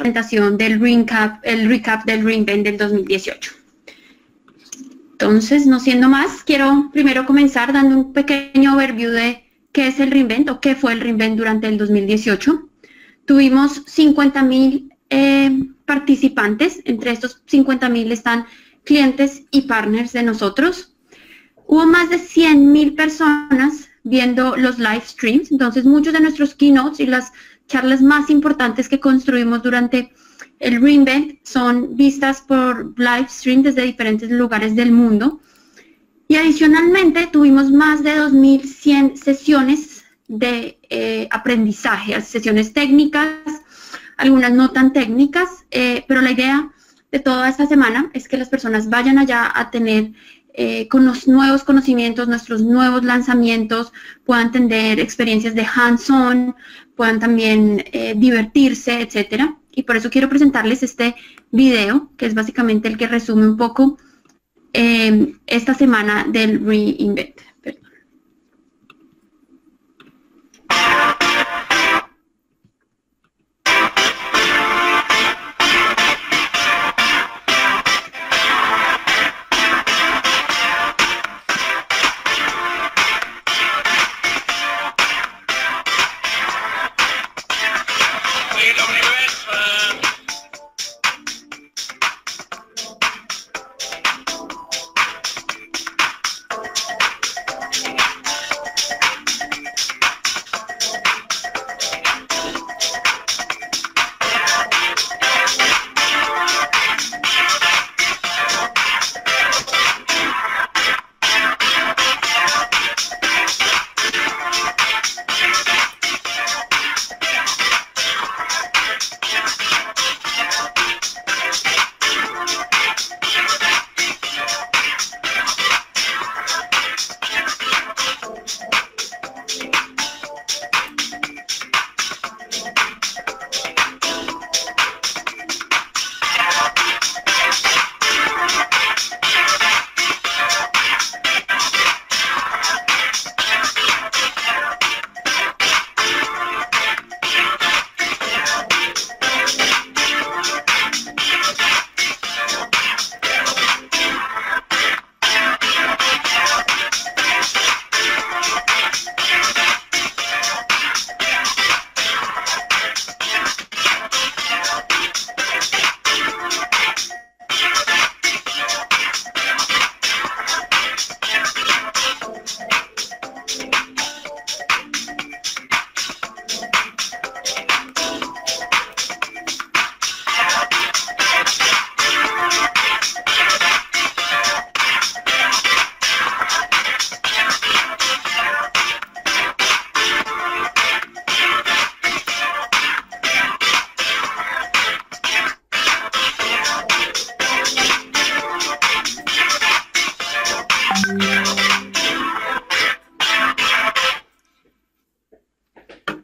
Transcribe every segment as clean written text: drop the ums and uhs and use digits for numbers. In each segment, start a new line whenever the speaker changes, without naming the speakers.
presentación del recap del reInvent del 2018. Entonces, no siendo más, quiero primero comenzar dando un pequeño overview de qué es el reInvent o qué fue el reInvent durante el 2018. Tuvimos 50,000 participantes, entre estos 50,000 están clientes y partners de nosotros. Hubo más de 100,000 personas viendo los live streams, entonces muchos de nuestros keynotes y las charlas más importantes que construimos durante el reInvent son vistas por live stream desde diferentes lugares del mundo. Y adicionalmente tuvimos más de 2,100 sesiones de aprendizaje, sesiones técnicas, algunas no tan técnicas, pero la idea de toda esta semana es que las personas vayan allá a tener con los nuevos conocimientos, nuestros nuevos lanzamientos, puedan tener experiencias de hands-on, puedan también divertirse, etcétera. Y por eso quiero presentarles este video, que es básicamente el que resume un poco esta semana del reInvent.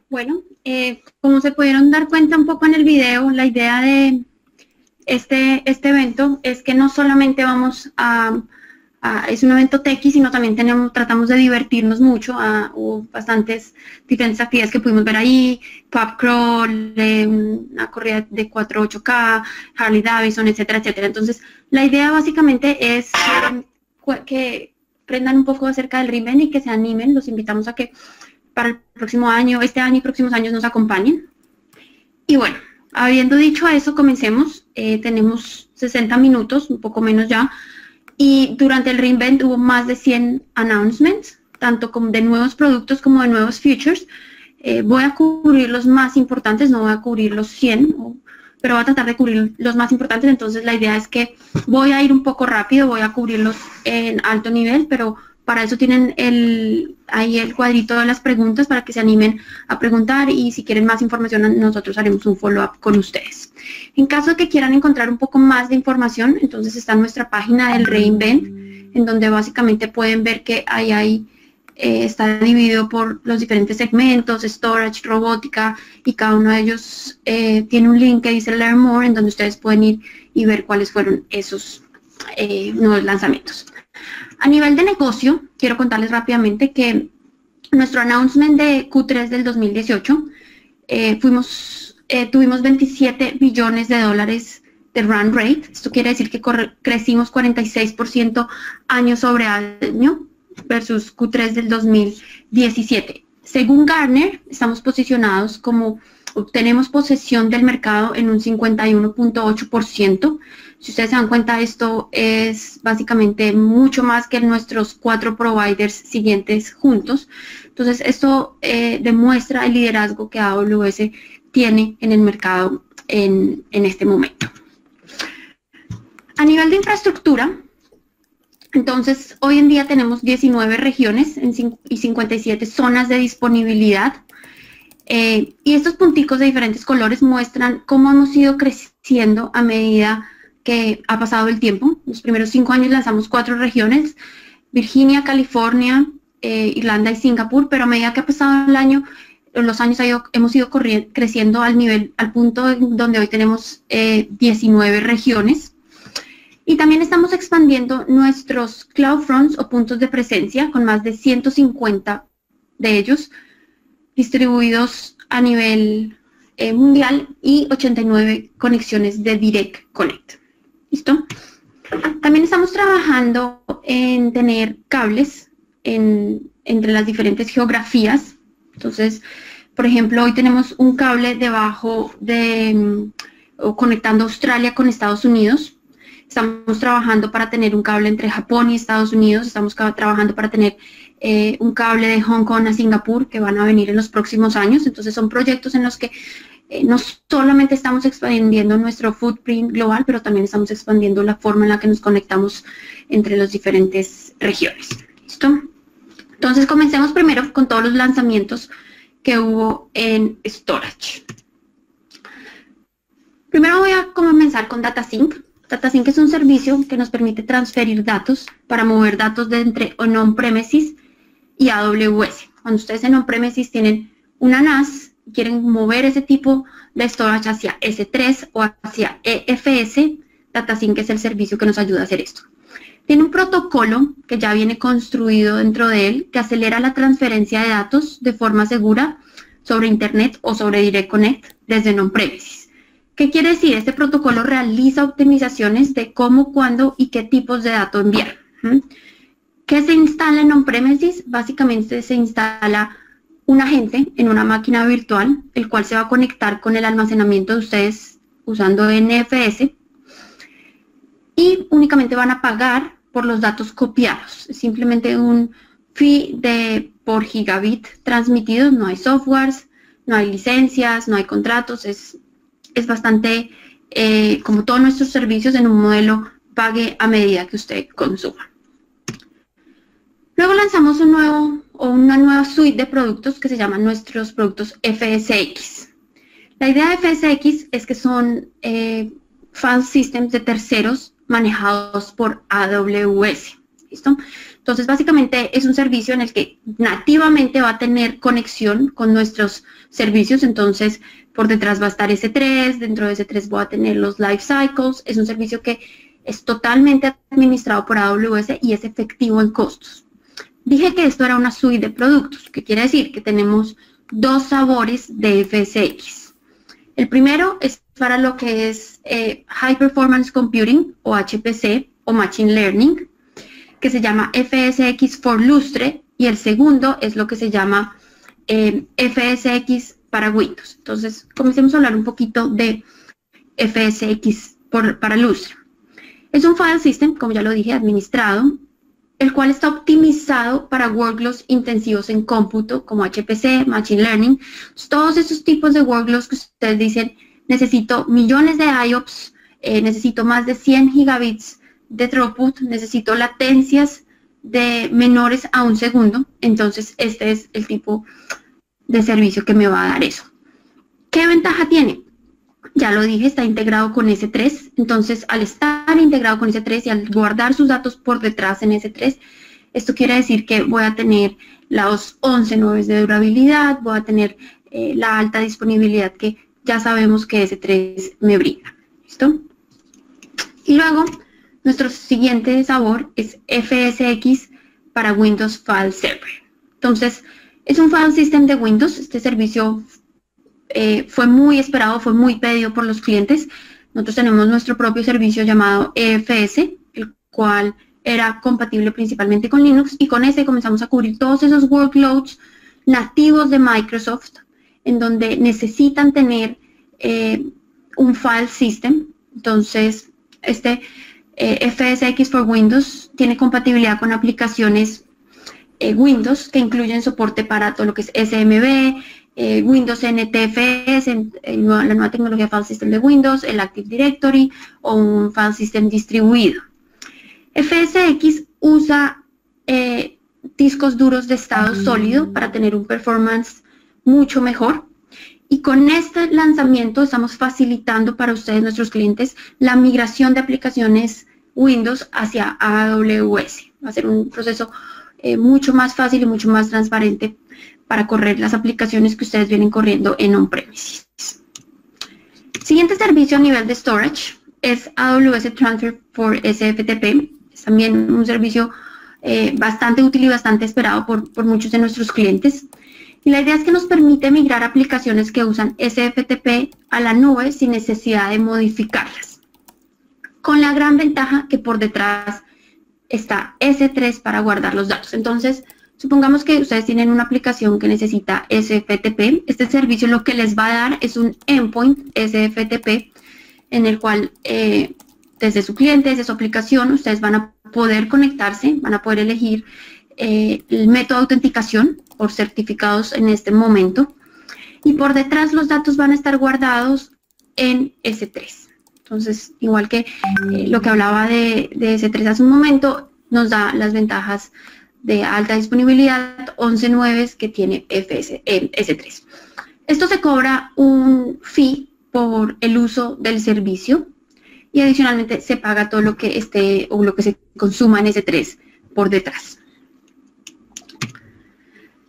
Bueno, como se pudieron dar cuenta un poco en el video, la idea de este evento es que no solamente vamos es un evento techy, sino también tratamos de divertirnos mucho. Hubo bastantes diferentes actividades que pudimos ver ahí, pub crawl, una corrida de 4.8K, Harley Davidson, etcétera, etcétera. Entonces, la idea básicamente es que aprendan un poco acerca del reInvent y que se animen. Los invitamos a que para el próximo año, este año y próximos años nos acompañen. Y bueno, habiendo dicho eso, comencemos. Tenemos 60 minutos, un poco menos ya, y durante el reInvent hubo más de 100 announcements, tanto como de nuevos productos como de nuevos features. Voy a cubrir los más importantes, no voy a cubrir los 100, pero voy a tratar de cubrir los más importantes. Entonces la idea es que voy a ir un poco rápido, voy a cubrirlos en alto nivel, pero para eso tienen ahí el cuadrito de las preguntas para que se animen a preguntar, y si quieren más información nosotros haremos un follow-up con ustedes. En caso de que quieran encontrar un poco más de información, entonces está nuestra página del reInvent, en donde básicamente pueden ver que ahí está dividido por los diferentes segmentos, storage, robótica, y cada uno de ellos tiene un link que dice Learn More, en donde ustedes pueden ir y ver cuáles fueron esos nuevos lanzamientos. A nivel de negocio, quiero contarles rápidamente que nuestro announcement de Q3 del 2018, fuimos tuvimos 27 billones de dólares de run rate. Esto quiere decir que crecimos 46% año sobre año versus Q3 del 2017. Según Gartner, estamos posicionados como obtenemos posesión del mercado en un 51.8%. Si ustedes se dan cuenta, esto es básicamente mucho más que nuestros 4 providers siguientes juntos. Entonces, esto demuestra el liderazgo que AWS tiene en el mercado en este momento. A nivel de infraestructura, entonces, hoy en día tenemos 19 regiones y 57 zonas de disponibilidad. Y estos punticos de diferentes colores muestran cómo hemos ido creciendo a medida que ha pasado el tiempo. Los primeros 5 años lanzamos 4 regiones, Virginia, California, Irlanda y Singapur, pero a medida que ha pasado los años hemos ido creciendo al punto donde hoy tenemos 19 regiones. Y también estamos expandiendo nuestros Cloud Fronts o puntos de presencia con más de 150 de ellos distribuidos a nivel mundial y 89 conexiones de Direct Connect. ¿Listo? También estamos trabajando en tener cables entre las diferentes geografías. Entonces, por ejemplo, hoy tenemos un cable debajo conectando Australia con Estados Unidos. Estamos trabajando para tener un cable entre Japón y Estados Unidos. Estamos trabajando para tener un cable de Hong Kong a Singapur que van a venir en los próximos años. Entonces son proyectos en los que no solamente estamos expandiendo nuestro footprint global, pero también estamos expandiendo la forma en la que nos conectamos entre las diferentes regiones. ¿Listo? Entonces comencemos primero con todos los lanzamientos que hubo en Storage. Primero voy a comenzar con DataSync. DataSync es un servicio que nos permite transferir datos para mover datos de entre on-premises y AWS. Cuando ustedes en on-premises tienen una NAS y quieren mover ese tipo de storage hacia S3 o hacia EFS, DataSync es el servicio que nos ayuda a hacer esto. Tiene un protocolo que ya viene construido dentro de él que acelera la transferencia de datos de forma segura sobre Internet o sobre Direct Connect desde on-premises. ¿Qué quiere decir? Este protocolo realiza optimizaciones de cómo, cuándo y qué tipos de datos enviar. ¿Qué se instala en on-premises? Básicamente se instala un agente en una máquina virtual, el cual se va a conectar con el almacenamiento de ustedes usando NFS y únicamente van a pagar por los datos copiados. Es simplemente un fee por gigabit transmitido, no hay softwares, no hay licencias, no hay contratos, es bastante, como todos nuestros servicios, en un modelo pague a medida que usted consuma. Luego lanzamos una nueva suite de productos que se llaman nuestros productos FSX. La idea de FSX es que son file systems de terceros manejados por AWS. ¿Listo? Entonces, básicamente es un servicio en el que nativamente va a tener conexión con nuestros servicios. Entonces, por detrás va a estar S3, dentro de S3 voy a tener los life cycles. Es un servicio que es totalmente administrado por AWS y es efectivo en costos. Dije que esto era una suite de productos, que quiere decir que tenemos 2 sabores de FSX. El primero es para lo que es High Performance Computing o HPC o Machine Learning, que se llama FSX for Lustre, y el segundo es lo que se llama FSX para Windows. Entonces, comencemos a hablar un poquito de FSX para Lustre. Es un file system, como ya lo dije, administrado, el cual está optimizado para workloads intensivos en cómputo, como HPC, Machine Learning. Todos esos tipos de workloads que ustedes dicen, necesito millones de IOPS, necesito más de 100 gigabits de throughput, necesito latencias de menores a 1 segundo. Entonces, este es el tipo de servicio que me va a dar eso. ¿Qué ventaja tiene? Ya lo dije, está integrado con S3. Entonces, al estar integrado con S3 y al guardar sus datos por detrás en S3, esto quiere decir que voy a tener los 11 nodes de durabilidad, voy a tener la alta disponibilidad que ya sabemos que S3 me brinda. ¿Listo? Y luego, nuestro siguiente sabor es FSX para Windows File Server. Entonces, es un file system de Windows. Este servicio fue muy esperado, fue muy pedido por los clientes. Nosotros tenemos nuestro propio servicio llamado EFS, el cual era compatible principalmente con Linux, y con ese comenzamos a cubrir todos esos workloads nativos de Microsoft, en donde necesitan tener un file system. Entonces, este FSX for Windows tiene compatibilidad con aplicaciones Windows que incluyen soporte para todo lo que es SMB, Windows NTFS, la nueva tecnología File System de Windows, el Active Directory o un File System distribuido. FSX usa discos duros de estado sólido para tener un performance mucho mejor. Y con este lanzamiento estamos facilitando para ustedes, nuestros clientes, la migración de aplicaciones Windows hacia AWS. Va a ser un proceso mucho más fácil y mucho más transparente para correr las aplicaciones que ustedes vienen corriendo en on-premises. Siguiente servicio a nivel de storage es AWS Transfer for SFTP. Es también un servicio bastante útil y bastante esperado por muchos de nuestros clientes. Y la idea es que nos permite migrar aplicaciones que usan SFTP a la nube sin necesidad de modificarlas. Con la gran ventaja que por detrás está S3 para guardar los datos. Entonces, supongamos que ustedes tienen una aplicación que necesita SFTP. Este servicio lo que les va a dar es un endpoint SFTP en el cual desde su cliente, desde su aplicación, ustedes van a poder conectarse, van a poder elegir el método de autenticación por certificados en este momento, y por detrás los datos van a estar guardados en S3. Entonces, igual que lo que hablaba de S3 hace un momento, nos da las ventajas de alta disponibilidad 11.9 que tiene S3. Esto se cobra un fee por el uso del servicio y adicionalmente se paga todo lo que esté o lo que se consuma en S3 por detrás.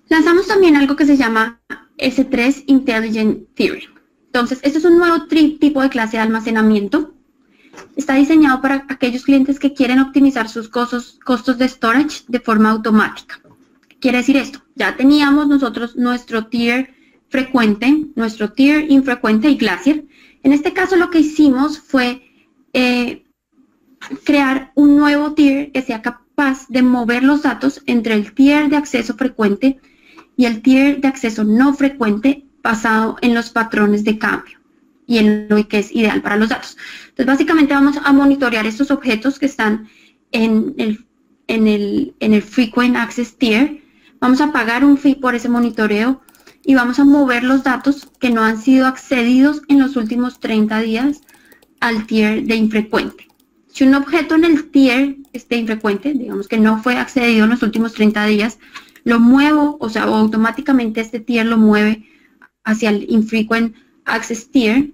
Lanzamos también algo que se llama S3 Intelligent Tiering. Entonces, esto es un nuevo tipo de clase de almacenamiento. Está diseñado para aquellos clientes que quieren optimizar sus costos de storage de forma automática. ¿Qué quiere decir esto? Ya teníamos nosotros nuestro tier frecuente, nuestro tier infrecuente y Glacier. En este caso lo que hicimos fue crear un nuevo tier que sea capaz de mover los datos entre el tier de acceso frecuente y el tier de acceso no frecuente basado en los patrones de cambio y en lo que es ideal para los datos. Entonces, básicamente vamos a monitorear estos objetos que están en el Frequent Access Tier. Vamos a pagar un fee por ese monitoreo y vamos a mover los datos que no han sido accedidos en los últimos 30 días al tier de infrecuente. Si un objeto en el tier de infrecuente, digamos que no fue accedido en los últimos 30 días, lo muevo, o sea, automáticamente este tier lo mueve hacia el Infrequent Access Tier.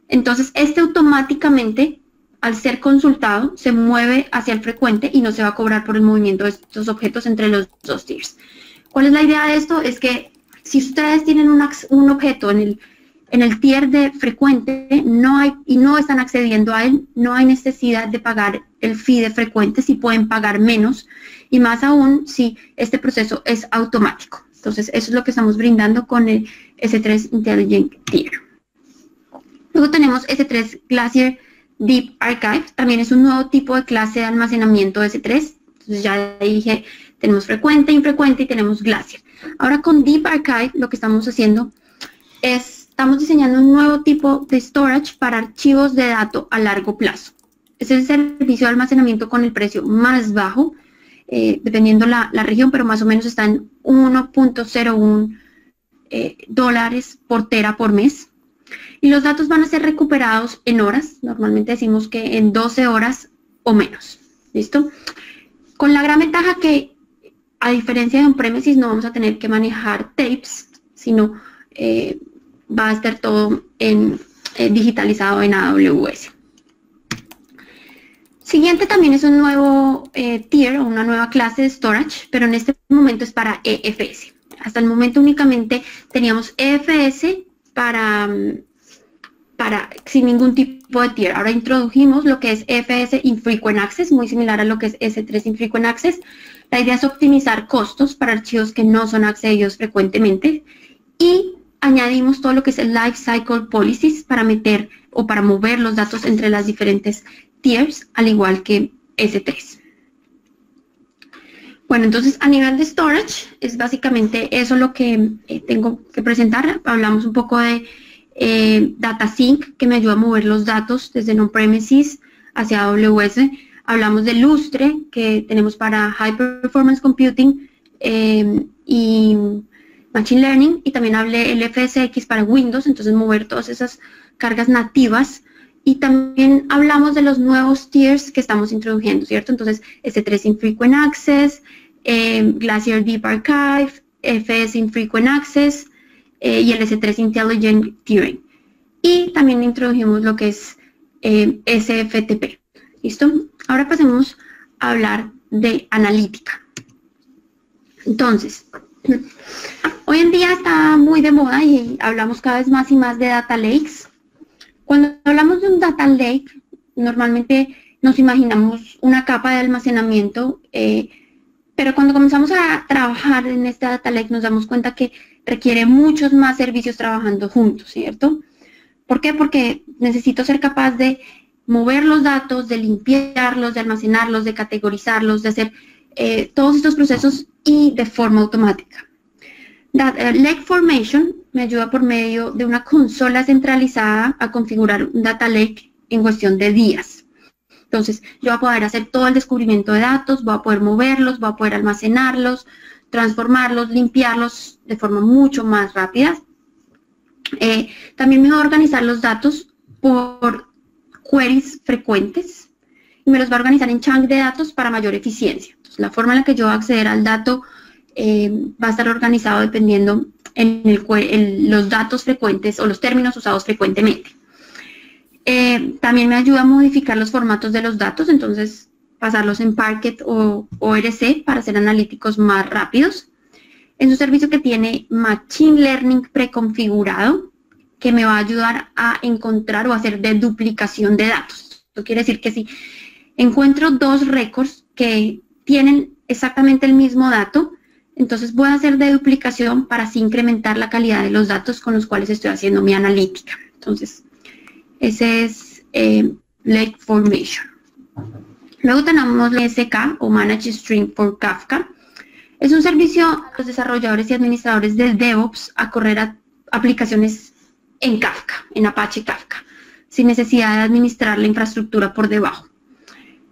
Entonces, este automáticamente, al ser consultado, se mueve hacia el frecuente y no se va a cobrar por el movimiento de estos objetos entre los dos tiers. ¿Cuál es la idea de esto? Es que si ustedes tienen un objeto en el tier de frecuente y no están accediendo a él, no hay necesidad de pagar el fee de frecuente, si pueden pagar menos, y más aún si este proceso es automático. Entonces, eso es lo que estamos brindando con el S3 Intelligent Tier. Luego tenemos S3 Glacier Deep Archive. También es un nuevo tipo de clase de almacenamiento S3. Entonces, ya dije, tenemos frecuente, infrecuente y tenemos Glacier. Ahora con Deep Archive lo que estamos haciendo es, estamos diseñando un nuevo tipo de storage para archivos de datos a largo plazo. Este es el servicio de almacenamiento con el precio más bajo, dependiendo la región, pero más o menos está en 1.01 dólares por tera por mes. Y los datos van a ser recuperados en horas, normalmente decimos que en 12 horas o menos. ¿Listo? Con la gran ventaja que, a diferencia de on-premises, no vamos a tener que manejar tapes, sino va a estar todo digitalizado en AWS. Siguiente también es un nuevo tier o una nueva clase de storage, pero en este momento es para EFS. Hasta el momento únicamente teníamos EFS sin ningún tipo de tier. Ahora introdujimos lo que es EFS Infrequent Access, muy similar a lo que es S3 Infrequent Access. La idea es optimizar costos para archivos que no son accedidos frecuentemente y añadimos todo lo que es el Lifecycle Policies para meter o para mover los datos entre las diferentes tiers, al igual que S3. Bueno, entonces a nivel de storage es básicamente eso lo que tengo que presentar. Hablamos un poco de Data Sync, que me ayuda a mover los datos desde on-premises hacia AWS. Hablamos de Lustre, que tenemos para High Performance Computing y Machine Learning, y también hablé el FSX para Windows, entonces mover todas esas cargas nativas. Y también hablamos de los nuevos tiers que estamos introduciendo, ¿cierto? Entonces, S3 Infrequent Access, Glacier Deep Archive, FS Infrequent Access y el S3 Intelligent Tiering. Y también introdujimos lo que es SFTP, ¿listo? Ahora pasemos a hablar de analítica. Entonces, hoy en día está muy de moda y hablamos cada vez más y más de data lakes. Cuando hablamos de un data lake, normalmente nos imaginamos una capa de almacenamiento, pero cuando comenzamos a trabajar en este data lake nos damos cuenta que requiere muchos más servicios trabajando juntos, ¿cierto? ¿Por qué? Porque necesito ser capaz de mover los datos, de limpiarlos, de almacenarlos, de categorizarlos, de hacer todos estos procesos y de forma automática. Lake Formation me ayuda por medio de una consola centralizada a configurar un data lake en cuestión de días. Entonces, yo voy a poder hacer todo el descubrimiento de datos, voy a poder moverlos, voy a poder almacenarlos, transformarlos, limpiarlos de forma mucho más rápida. También me voy a organizar los datos por queries frecuentes y me los va a organizar en chunk de datos para mayor eficiencia. Entonces, la forma en la que yo voy a acceder al dato va a estar organizado dependiendo en los datos frecuentes o los términos usados frecuentemente. También me ayuda a modificar los formatos de los datos, entonces pasarlos en Parquet o ORC para hacer analíticos más rápidos. Es un servicio que tiene Machine Learning preconfigurado, que me va a ayudar a encontrar o hacer deduplicación de datos. Esto quiere decir que si encuentro dos récords que tienen exactamente el mismo dato, entonces voy a hacer deduplicación para así incrementar la calidad de los datos con los cuales estoy haciendo mi analítica. Entonces, ese es Lake Formation. Luego tenemos MSK o Managed Stream for Kafka. Es un servicio a los desarrolladores y administradores de DevOps a correr aplicaciones en Kafka, en Apache Kafka, sin necesidad de administrar la infraestructura por debajo.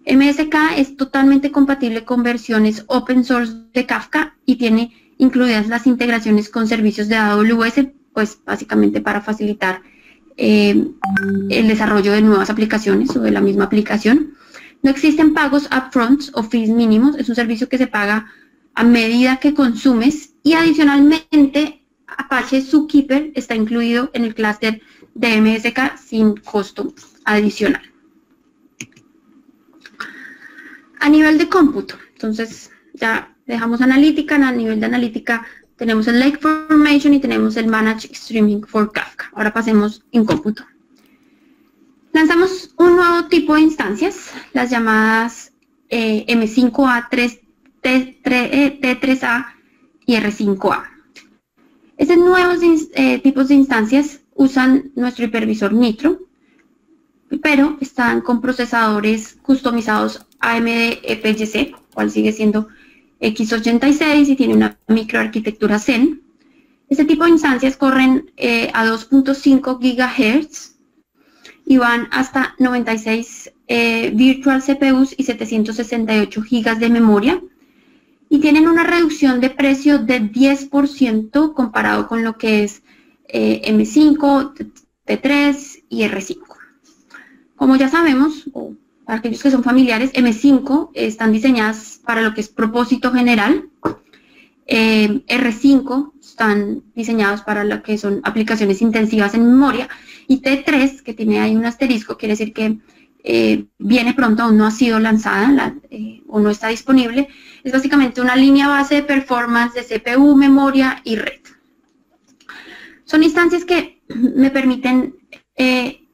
MSK es totalmente compatible con versiones open source de Kafka y tiene incluidas las integraciones con servicios de AWS, pues básicamente para facilitar el desarrollo de nuevas aplicaciones o de la misma aplicación. No existen pagos upfront o fees mínimos, es un servicio que se paga a medida que consumes y adicionalmente Apache Zookeeper está incluido en el clúster de MSK sin costo adicional. A nivel de cómputo, entonces ya dejamos analítica, a nivel de analítica tenemos el Lake Formation y tenemos el Managed Streaming for Kafka. Ahora pasemos en cómputo. Lanzamos un nuevo tipo de instancias, las llamadas M5A, T3A y R5A. Estos nuevos tipos de instancias usan nuestro hipervisor Nitro, pero están con procesadores customizados AMD EPYC, cual sigue siendo x86 y tiene una microarquitectura Zen. Este tipo de instancias corren a 2.5 GHz y van hasta 96 virtual CPUs y 768 GB de memoria y tienen una reducción de precio de 10% comparado con lo que es M5, T3 y R5. Como ya sabemos, o para aquellos que son familiares, M5 están diseñadas para lo que es propósito general, R5 están diseñados para lo que son aplicaciones intensivas en memoria, y T3, que tiene ahí un asterisco, quiere decir que viene pronto, aún no ha sido lanzada o no está disponible, es básicamente una línea base de performance de CPU, memoria y red. Son instancias que me permiten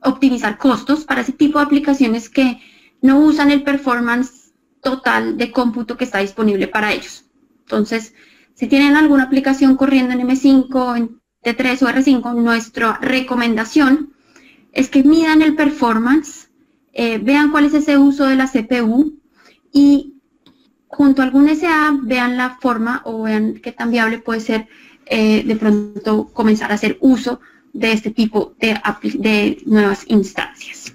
optimizar costos para ese tipo de aplicaciones que no usan el performance total de cómputo que está disponible para ellos. Entonces, si tienen alguna aplicación corriendo en M5, en T3 o R5, nuestra recomendación es que midan el performance, vean cuál es ese uso de la CPU y junto a algún SA vean la forma o vean qué tan viable puede ser de pronto comenzar a hacer uso de este tipo de nuevas instancias.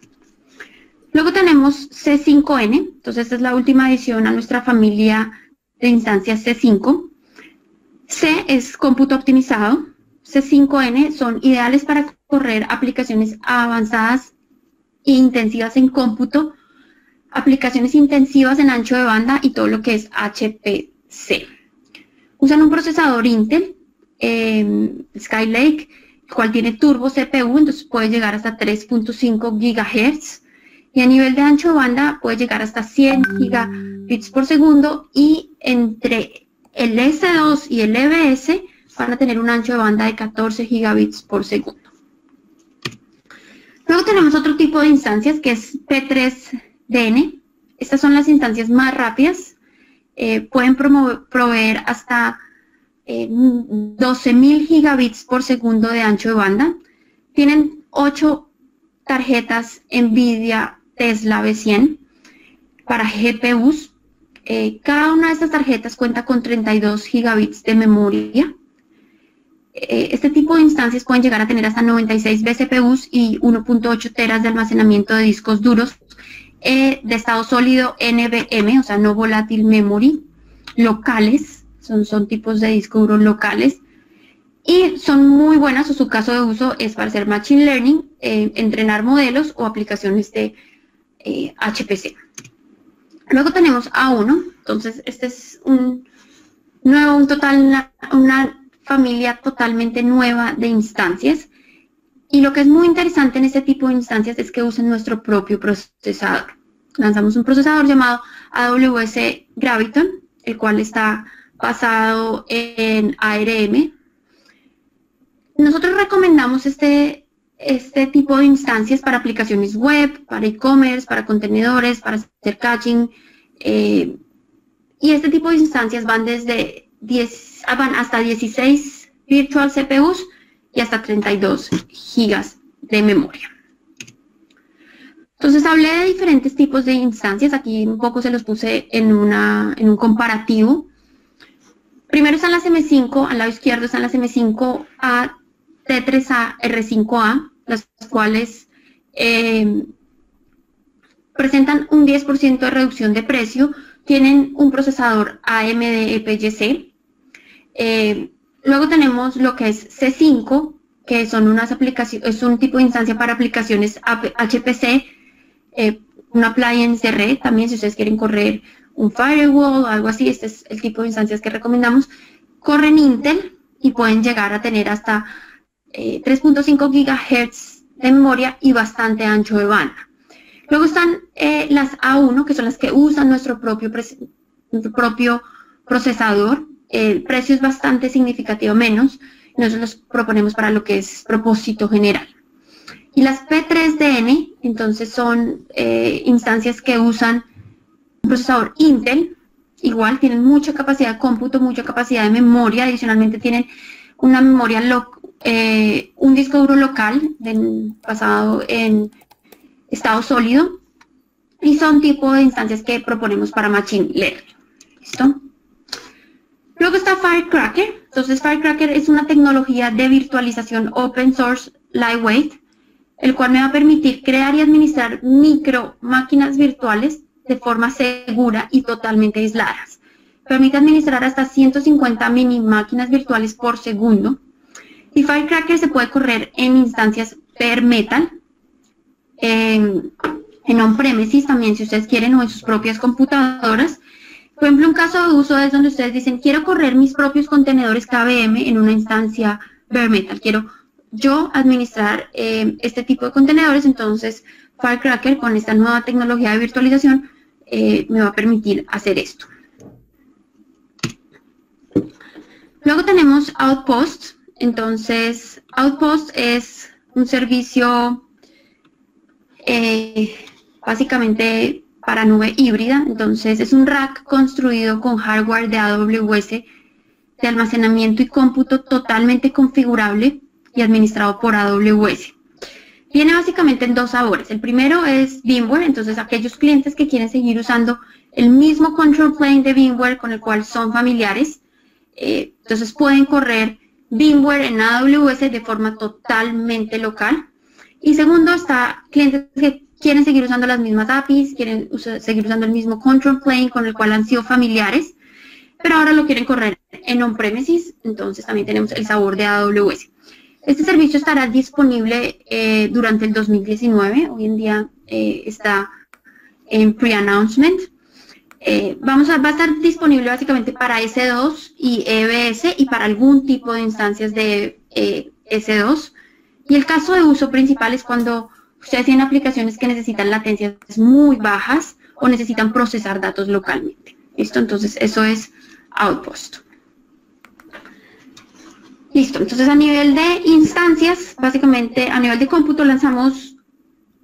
Luego tenemos C5N, entonces esta es la última adición a nuestra familia de instancias C5. C es cómputo optimizado, C5N son ideales para correr aplicaciones avanzadas e intensivas en cómputo, aplicaciones intensivas en ancho de banda y todo lo que es HPC. Usan un procesador Intel, Skylake, el cual tiene turbo CPU, entonces puede llegar hasta 3.5 GHz. Y a nivel de ancho de banda puede llegar hasta 100 gigabits por segundo y entre el S2 y el EBS van a tener un ancho de banda de 14 gigabits por segundo. Luego tenemos otro tipo de instancias que es P3DN. Estas son las instancias más rápidas. Pueden proveer hasta 12.000 gigabits por segundo de ancho de banda. Tienen 8 tarjetas NVIDIA Tesla V100 para GPUs. Cada una de estas tarjetas cuenta con 32 gigabits de memoria. Este tipo de instancias pueden llegar a tener hasta 96 vCPUs y 1.8 teras de almacenamiento de discos duros de estado sólido NVMe, o sea, no volátil memory, locales, son tipos de disco duros locales. Y son muy buenas, o su caso de uso es para hacer Machine Learning, entrenar modelos o aplicaciones de HPC. Luego tenemos A1, entonces este es una familia totalmente nueva de instancias. Y lo que es muy interesante en este tipo de instancias es que usan nuestro propio procesador. Lanzamos un procesador llamado AWS Graviton, el cual está basado en ARM. Nosotros recomendamos este tipo de instancias para aplicaciones web, para e-commerce, para contenedores, para hacer caching. Y este tipo de instancias van hasta 16 virtual CPUs y hasta 32 gigas de memoria. Entonces hablé de diferentes tipos de instancias. Aquí un poco se los puse en un comparativo. Primero están las M5, al lado izquierdo están las M5A, T3A, R5A, las cuales presentan un 10% de reducción de precio, tienen un procesador AMD EPYC. Luego tenemos lo que es C5, que son unas aplicaciones, es un tipo de instancia para aplicaciones HPC, un appliance de red, también si ustedes quieren correr un firewall o algo así, este es el tipo de instancias que recomendamos. Corren Intel y pueden llegar a tener hasta 3.5 GHz de memoria y bastante ancho de banda. Luego están las A1, que son las que usan nuestro propio procesador. El precio es bastante significativo menos. Nosotros los proponemos para lo que es propósito general. Y las P3DN, entonces son instancias que usan un procesador Intel. Igual tienen mucha capacidad de cómputo, mucha capacidad de memoria. Adicionalmente tienen una memoria un disco duro local basado en estado sólido y son tipo de instancias que proponemos para Machine Learning. ¿Listo? Luego está Firecracker. Entonces Firecracker es una tecnología de virtualización open source lightweight, el cual me va a permitir crear y administrar micro máquinas virtuales de forma segura y totalmente aisladas. Permite administrar hasta 150 mini máquinas virtuales por segundo. Y Firecracker se puede correr en instancias bare metal, en on-premises también si ustedes quieren o en sus propias computadoras. Por ejemplo, un caso de uso es donde ustedes dicen, quiero correr mis propios contenedores KVM en una instancia bare metal. Quiero yo administrar este tipo de contenedores, entonces Firecracker con esta nueva tecnología de virtualización me va a permitir hacer esto. Luego tenemos Outpost. Entonces, Outpost es un servicio básicamente para nube híbrida. Entonces, es un rack construido con hardware de AWS de almacenamiento y cómputo totalmente configurable y administrado por AWS. Viene básicamente en dos sabores. El primero es VMware, entonces aquellos clientes que quieren seguir usando el mismo control plane de VMware con el cual son familiares, entonces pueden correr VMware en AWS de forma totalmente local. Y segundo está clientes que quieren seguir usando las mismas APIs, quieren seguir usando el mismo control plane con el cual han sido familiares, pero ahora lo quieren correr en on-premises, entonces también tenemos el sabor de AWS. Este servicio estará disponible durante el 2019, hoy en día está en pre-announcement. Va a estar disponible básicamente para S2 y EBS y para algún tipo de instancias de S2. Y el caso de uso principal es cuando ustedes tienen aplicaciones que necesitan latencias muy bajas o necesitan procesar datos localmente. ¿Listo? Entonces, eso es Outpost. Listo. Entonces, a nivel de instancias, básicamente, a nivel de cómputo, lanzamos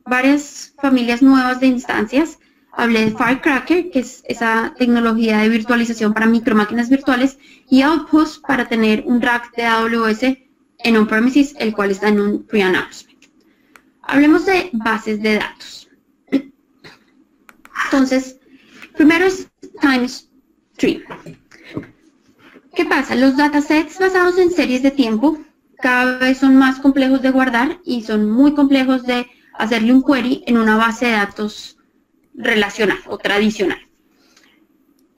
varias familias nuevas de instancias. Hablé de Firecracker, que es esa tecnología de virtualización para micromáquinas virtuales, y Outpost para tener un rack de AWS en on-premises, el cual está en un pre-announcement. Hablemos de bases de datos. Entonces, primero es TimeStream. ¿Qué pasa? Los datasets basados en series de tiempo cada vez son más complejos de guardar y son muy complejos de hacerle un query en una base de datos relacional o tradicional.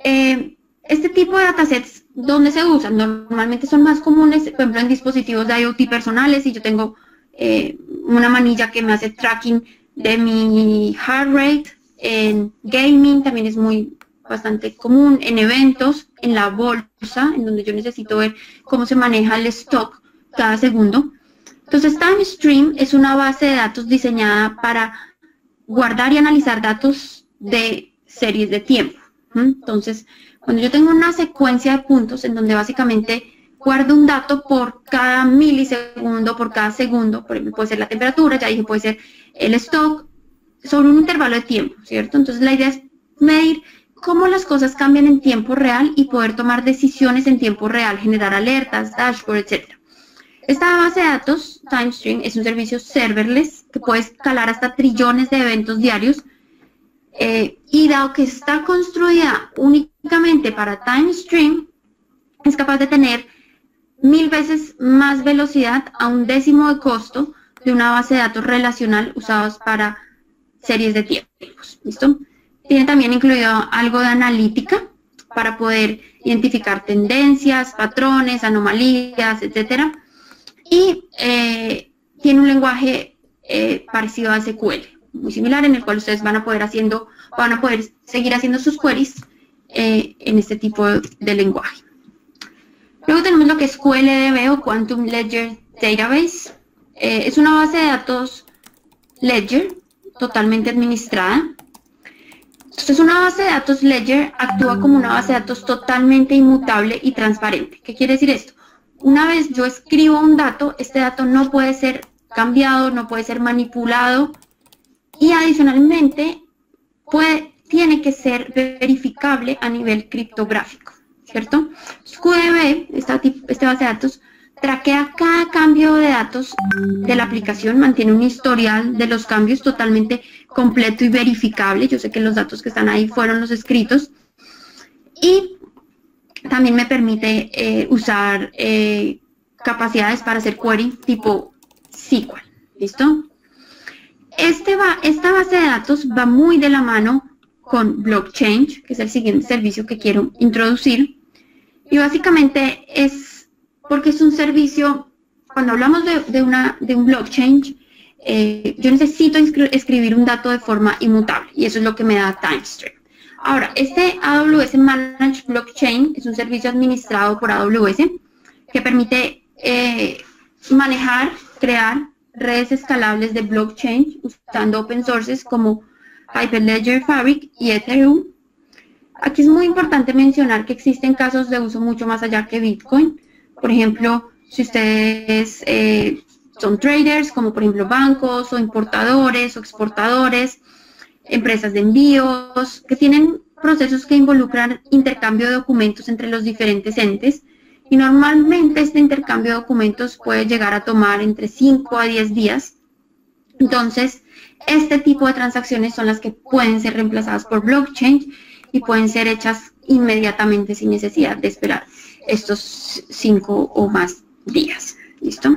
Este tipo de datasets, ¿dónde se usan? Normalmente son más comunes, por ejemplo, en dispositivos de IoT personales, y yo tengo una manilla que me hace tracking de mi heart rate. En gaming también es bastante común, en eventos, en la bolsa, en donde yo necesito ver cómo se maneja el stock cada segundo. Entonces, TimeStream es una base de datos diseñada para guardar y analizar datos de series de tiempo. Entonces, cuando yo tengo una secuencia de puntos en donde básicamente guardo un dato por cada milisegundo, por cada segundo, por ejemplo, puede ser la temperatura, ya dije, puede ser el stock, sobre un intervalo de tiempo, ¿cierto? Entonces, la idea es medir cómo las cosas cambian en tiempo real y poder tomar decisiones en tiempo real, generar alertas, dashboard, etc. Esta base de datos, TimeStream, es un servicio serverless que puede escalar hasta trillones de eventos diarios, y dado que está construida únicamente para TimeStream, es capaz de tener 1000 veces más velocidad a un décimo de costo de una base de datos relacional usados para series de tiempos. ¿Listo? Tiene también incluido algo de analítica para poder identificar tendencias, patrones, anomalías, etc. Y tiene un lenguaje parecido a SQL, muy similar, en el cual ustedes van a poder seguir haciendo sus queries en este tipo de lenguaje. Luego tenemos lo que es QLDB o Quantum Ledger Database. Es una base de datos Ledger totalmente administrada. Entonces, una base de datos Ledger actúa como una base de datos totalmente inmutable y transparente. ¿Qué quiere decir esto? Una vez yo escribo un dato, este dato no puede ser cambiado, no puede ser manipulado, y adicionalmente tiene que ser verificable a nivel criptográfico, ¿cierto? QDB, esta base de datos, traquea cada cambio de datos de la aplicación, mantiene un historial de los cambios totalmente completo y verificable. Yo sé que los datos que están ahí fueron los escritos, y también me permite usar capacidades para hacer query tipo SQL. ¿Listo? Esta base de datos va muy de la mano con Blockchain, que es el siguiente servicio que quiero introducir. Y básicamente es porque es un servicio, cuando hablamos de un blockchain, yo necesito escribir un dato de forma inmutable, y eso es lo que me da TimeStream. Ahora, este AWS Managed Blockchain es un servicio administrado por AWS que permite manejar, crear redes escalables de blockchain usando open sources como Hyperledger Fabric y Ethereum. Aquí es muy importante mencionar que existen casos de uso mucho más allá que Bitcoin. Por ejemplo, si ustedes son traders, como por ejemplo bancos o importadores o exportadores, empresas de envíos, que tienen procesos que involucran intercambio de documentos entre los diferentes entes, y normalmente este intercambio de documentos puede llegar a tomar entre 5 a 10 días. Entonces, este tipo de transacciones son las que pueden ser reemplazadas por blockchain y pueden ser hechas inmediatamente sin necesidad de esperar estos 5 o más días. ¿Listo?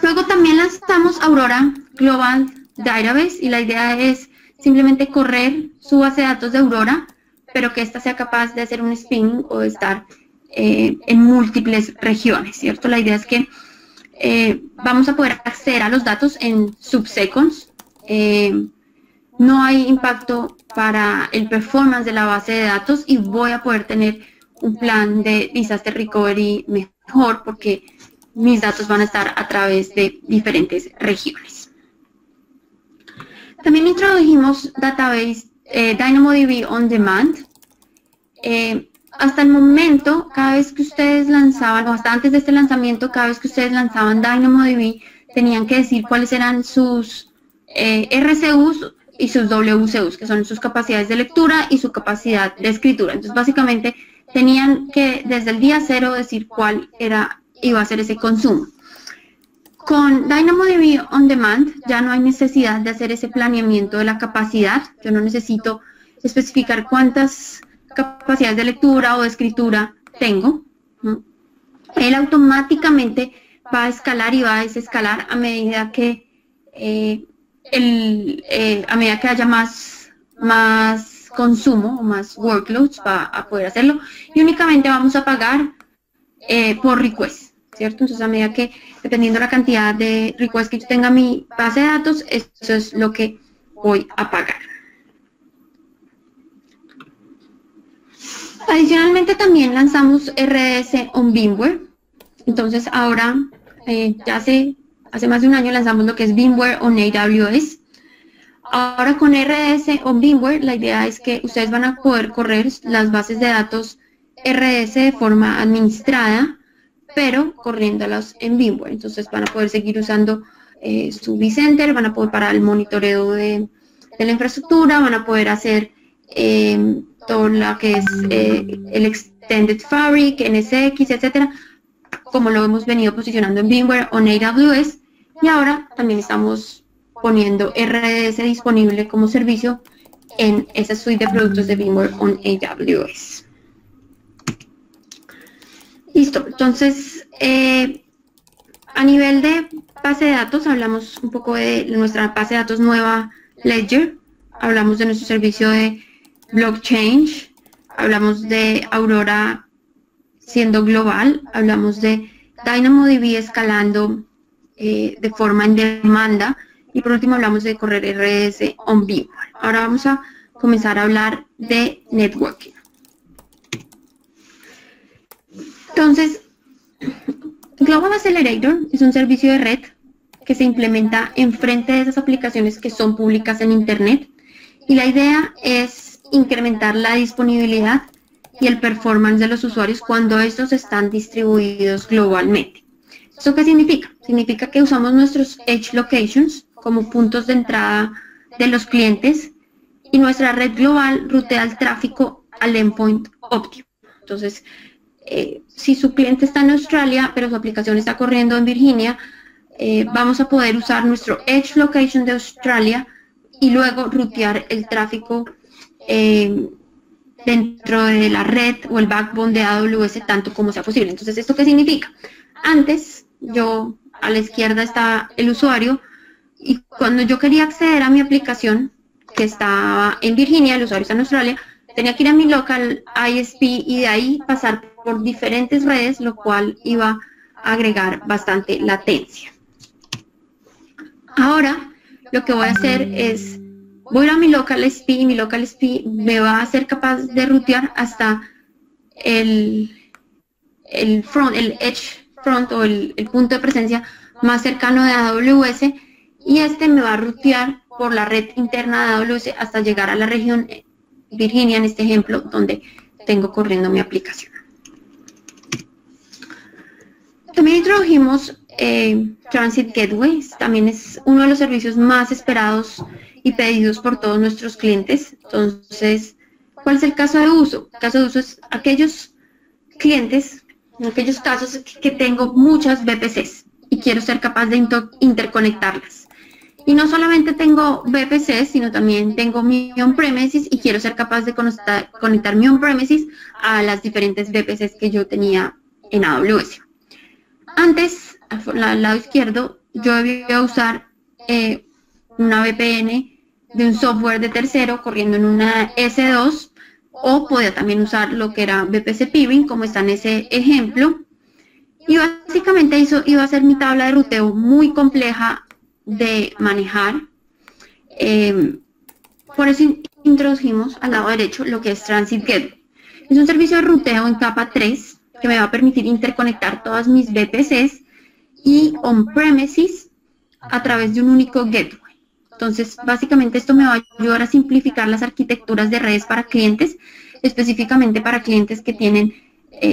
Luego también lanzamos Aurora Global Database y la idea es simplemente correr su base de datos de Aurora, pero que ésta sea capaz de hacer un spinning o de estar en múltiples regiones, ¿cierto? La idea es que vamos a poder acceder a los datos en subseconds. No hay impacto para el performance de la base de datos y voy a poder tener un plan de disaster recovery mejor porque mis datos van a estar a través de diferentes regiones. También introdujimos database DynamoDB On Demand. Hasta el momento, cada vez que ustedes lanzaban, o hasta antes de este lanzamiento, cada vez que ustedes lanzaban DynamoDB, tenían que decir cuáles eran sus RCUs y sus WCUs, que son sus capacidades de lectura y su capacidad de escritura. Entonces, básicamente, tenían que desde el día 0 decir cuál iba a ser ese consumo. Con DynamoDB On Demand ya no hay necesidad de hacer ese planeamiento de la capacidad. Yo no necesito especificar cuántas capacidades de lectura o de escritura tengo. Él automáticamente va a escalar y va a desescalar a medida que haya más consumo o más workloads, va a poder hacerlo, y únicamente vamos a pagar por request, ¿cierto? Entonces, a medida que, dependiendo de la cantidad de requests que yo tenga en mi base de datos, eso es lo que voy a pagar. Adicionalmente, también lanzamos RDS on VMware. Entonces, ahora, ya hace más de un año lanzamos lo que es VMware on AWS. Ahora con RDS on VMware, la idea es que ustedes van a poder correr las bases de datos RDS de forma administrada, pero corriéndolas en VMware. Entonces van a poder seguir usando su vCenter, van a poder para el monitoreo de la infraestructura, van a poder hacer todo lo que es el Extended Fabric, NSX, etcétera, como lo hemos venido posicionando en VMware on AWS, y ahora también estamos poniendo RDS disponible como servicio en esa suite de productos de VMware on AWS. Listo, entonces, a nivel de base de datos, hablamos un poco de nuestra base de datos nueva Ledger, hablamos de nuestro servicio de blockchain, hablamos de Aurora siendo global, hablamos de DynamoDB escalando de forma en demanda, y por último hablamos de correr RDS on VMware. Ahora vamos a comenzar a hablar de networking. Entonces, Global Accelerator es un servicio de red que se implementa enfrente de esas aplicaciones que son públicas en Internet, y la idea es incrementar la disponibilidad y el performance de los usuarios cuando estos están distribuidos globalmente. ¿Esto qué significa? Significa que usamos nuestros Edge Locations como puntos de entrada de los clientes, y nuestra red global rutea el tráfico al endpoint óptimo. Entonces, si su cliente está en Australia, pero su aplicación está corriendo en Virginia, vamos a poder usar nuestro Edge Location de Australia y luego rutear el tráfico dentro de la red o el backbone de AWS tanto como sea posible. Entonces, ¿esto qué significa? Antes, a la izquierda está el usuario, y cuando yo quería acceder a mi aplicación que estaba en Virginia, el usuario está en Australia, tenía que ir a mi local ISP y de ahí pasar por diferentes redes, lo cual iba a agregar bastante latencia. Ahora, lo que voy a hacer es, voy a ir a mi local ISP y mi local ISP me va a ser capaz de rutear hasta el edge front o el punto de presencia más cercano de AWS, y este me va a rutear por la red interna de AWS hasta llegar a la región Virginia, en este ejemplo, donde tengo corriendo mi aplicación. También introdujimos Transit Gateway. También es uno de los servicios más esperados y pedidos por todos nuestros clientes. Entonces, ¿cuál es el caso de uso? El caso de uso es aquellos clientes, en aquellos casos que tengo muchas VPCs y quiero ser capaz de interconectarlas. Y no solamente tengo VPCs, sino también tengo mi on-premises y quiero ser capaz de conectar mi on-premises a las diferentes VPCs que yo tenía en AWS. Antes, al lado izquierdo, yo debía usar una VPN de un software de tercero corriendo en una S2, o podía también usar lo que era VPC Peering, como está en ese ejemplo. Y básicamente eso iba a ser mi tabla de ruteo muy compleja de manejar. Por eso introdujimos al lado derecho lo que es Transit Gateway. Es un servicio de ruteo en capa 3 que me va a permitir interconectar todas mis VPCs y on-premises a través de un único gateway. Entonces, básicamente esto me va a ayudar a simplificar las arquitecturas de redes para clientes, específicamente para clientes que tienen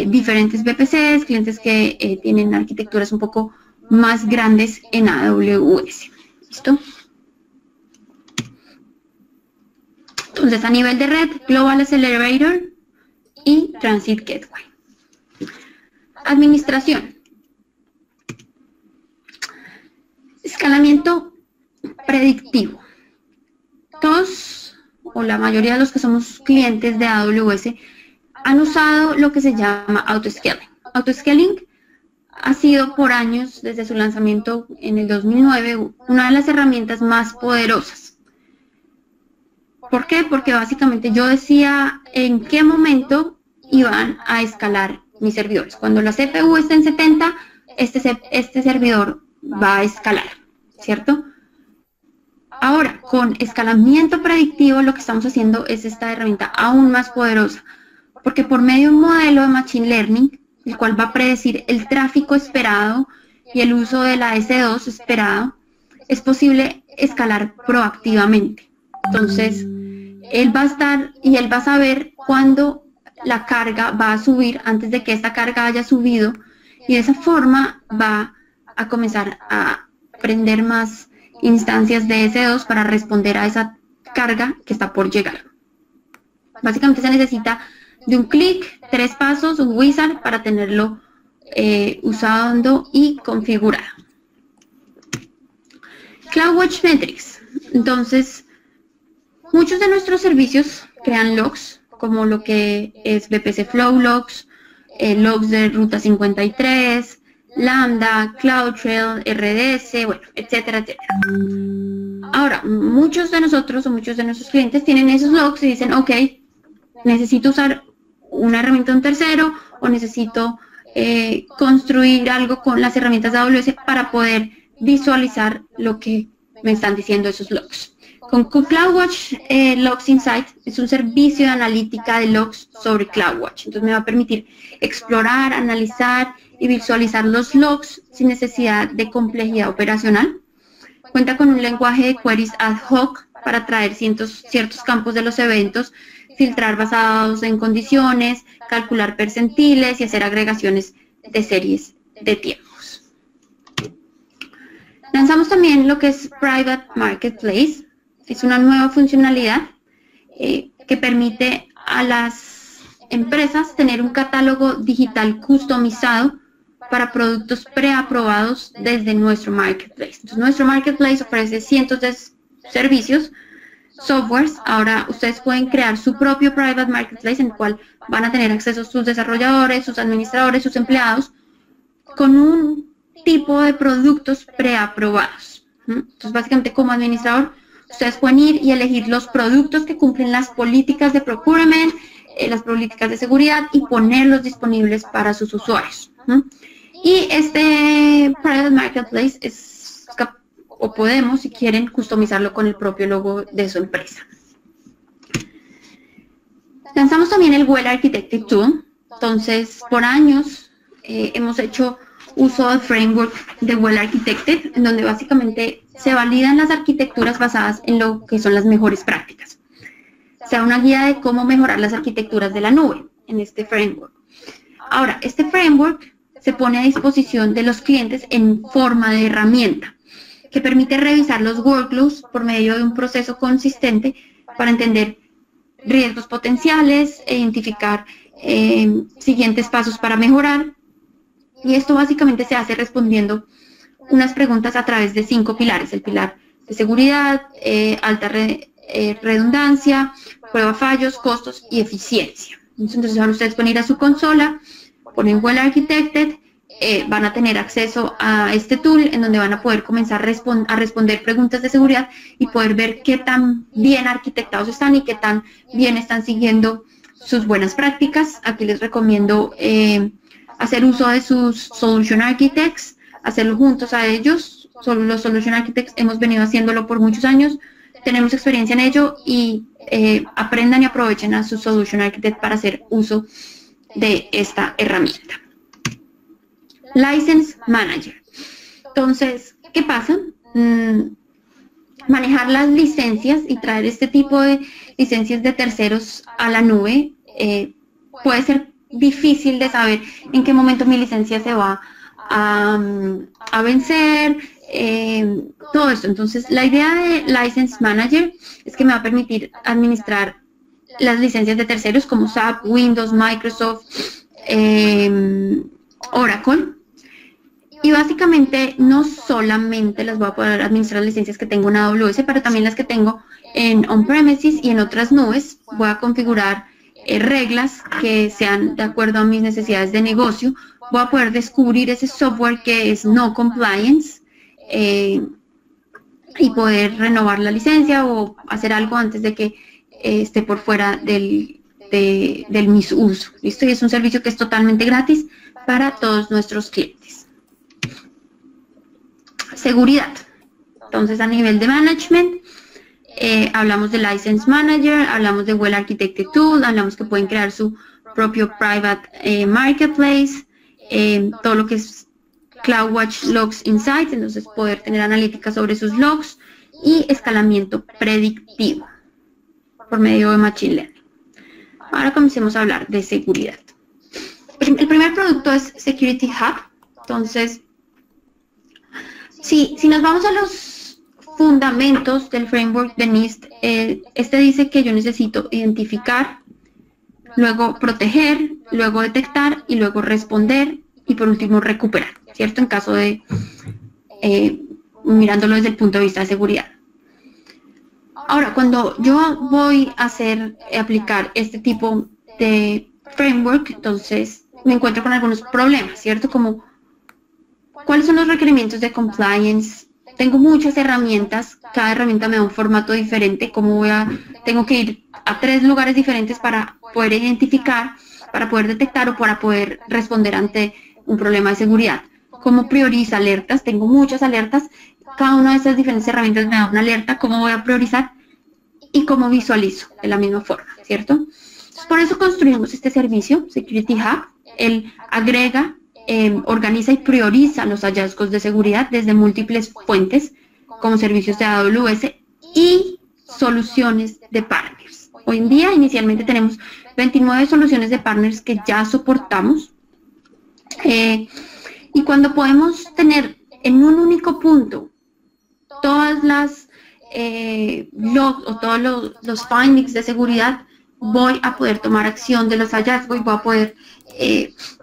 diferentes VPCs, clientes que tienen arquitecturas un poco más grandes en AWS. ¿Listo? Entonces, a nivel de red, Global Accelerator y Transit Gateway. Administración. Escalamiento predictivo. Todos, o la mayoría de los que somos clientes de AWS, han usado lo que se llama autoscaling. Autoscaling ha sido por años, desde su lanzamiento en el 2009, una de las herramientas más poderosas. ¿Por qué? Porque básicamente yo decía en qué momento iban a escalar mis servidores. Cuando la CPU está en 70, este servidor va a escalar, ¿cierto? Ahora, con escalamiento predictivo, lo que estamos haciendo es esta herramienta aún más poderosa, porque por medio de un modelo de Machine Learning, el cual va a predecir el tráfico esperado y el uso de la S2 esperado, es posible escalar proactivamente. Entonces, él va a saber cuándo la carga va a subir antes de que esta carga haya subido, y de esa forma va a comenzar a prender más instancias de S2 para responder a esa carga que está por llegar. Básicamente se necesita de un clic, 3 pasos, un wizard para tenerlo usando y configurado. CloudWatch Metrics. Entonces, muchos de nuestros servicios crean logs, como lo que es VPC Flow Logs, logs de Ruta 53, Lambda, CloudTrail, RDS, bueno, etcétera, etcétera. Ahora, muchos de nosotros o muchos de nuestros clientes tienen esos logs y dicen, ok, necesito usar una herramienta de un tercero o necesito construir algo con las herramientas de AWS para poder visualizar lo que me están diciendo esos logs. Con CloudWatch Logs Insight es un servicio de analítica de logs sobre CloudWatch. Entonces me va a permitir explorar, analizar y visualizar los logs sin necesidad de complejidad operacional. Cuenta con un lenguaje de queries ad hoc para traer ciertos campos de los eventos, filtrar basados en condiciones, calcular percentiles y hacer agregaciones de series de tiempos. Lanzamos también lo que es Private Marketplace. Es una nueva funcionalidad que permite a las empresas tener un catálogo digital customizado para productos preaprobados desde nuestro marketplace. Entonces, nuestro marketplace ofrece cientos de servicios, softwares. Ahora ustedes pueden crear su propio private marketplace en el cual van a tener acceso sus desarrolladores, sus administradores, sus empleados, con un tipo de productos preaprobados. Entonces, básicamente, como administrador, ustedes pueden ir y elegir los productos que cumplen las políticas de procurement, las políticas de seguridad, y ponerlos disponibles para sus usuarios. Y este Private Marketplace o podemos, si quieren, customizarlo con el propio logo de su empresa. Lanzamos también el Well Architected Tool. Entonces, por años hemos hecho uso del framework de Well Architected, en donde básicamente se validan las arquitecturas basadas en lo que son las mejores prácticas. O sea, una guía de cómo mejorar las arquitecturas de la nube en este framework. Ahora, este framework se pone a disposición de los clientes en forma de herramienta que permite revisar los workloads por medio de un proceso consistente para entender riesgos potenciales e identificar siguientes pasos para mejorar. Y esto básicamente se hace respondiendo unas preguntas a través de 5 pilares. El pilar de seguridad, alta redundancia, prueba fallos, costos y eficiencia. Entonces ahora ustedes pueden ir a su consola, ponen Well Architected, van a tener acceso a este tool en donde van a poder comenzar a responder preguntas de seguridad y poder ver qué tan bien arquitectados están y qué tan bien están siguiendo sus buenas prácticas. Aquí les recomiendo hacer uso de sus Solution Architects, hacerlo juntos a ellos. Los Solution Architects hemos venido haciéndolo por muchos años, tenemos experiencia en ello y aprendan y aprovechen a su Solution Architect para hacer uso de esta herramienta. License Manager. Entonces, ¿qué pasa? Manejar las licencias y traer este tipo de licencias de terceros a la nube puede ser difícil de saber en qué momento mi licencia se va a vencer, todo esto. Entonces, la idea de License Manager es que me va a permitir administrar las licencias de terceros como SAP, Windows, Microsoft, Oracle. Y básicamente no solamente las voy a poder administrar las licencias que tengo en AWS, pero también las que tengo en on-premises y en otras nubes. Voy a configurar reglas que sean de acuerdo a mis necesidades de negocio. Voy a poder descubrir ese software que es no compliance y poder renovar la licencia o hacer algo antes de que esté por fuera del misuso. ¿Listo? Y es un servicio que es totalmente gratis para todos nuestros clientes. Seguridad. Entonces, a nivel de management, hablamos de License Manager, hablamos de Well Architected Tool, hablamos que pueden crear su propio private marketplace, todo lo que es CloudWatch Logs Insights, entonces poder tener analítica sobre sus logs y escalamiento predictivo por medio de Machine Learning. Ahora comencemos a hablar de seguridad. El primer producto es Security Hub. Entonces, si nos vamos a los fundamentos del framework de NIST, este dice que yo necesito identificar, luego proteger, luego detectar y luego responder y por último recuperar, ¿cierto? En caso de, mirándolo desde el punto de vista de seguridad. Ahora, cuando yo voy a aplicar este tipo de framework, entonces me encuentro con algunos problemas, ¿cierto? Como, ¿cuáles son los requerimientos de compliance? Tengo muchas herramientas, cada herramienta me da un formato diferente, tengo que ir a 3 lugares diferentes para poder identificar, para poder detectar o para poder responder ante un problema de seguridad. ¿Cómo prioriza alertas? Tengo muchas alertas, cada una de esas diferentes herramientas me da una alerta, ¿cómo voy a priorizar? Y cómo visualizo de la misma forma, ¿cierto? Entonces, por eso construimos este servicio, Security Hub. Él agrega, organiza y prioriza los hallazgos de seguridad desde múltiples fuentes, como servicios de AWS y soluciones de partners. Hoy en día, inicialmente tenemos 29 soluciones de partners que ya soportamos. Y cuando podemos tener en un único punto todas las logs o todos los findings de seguridad, voy a poder tomar acción de los hallazgos y voy a poder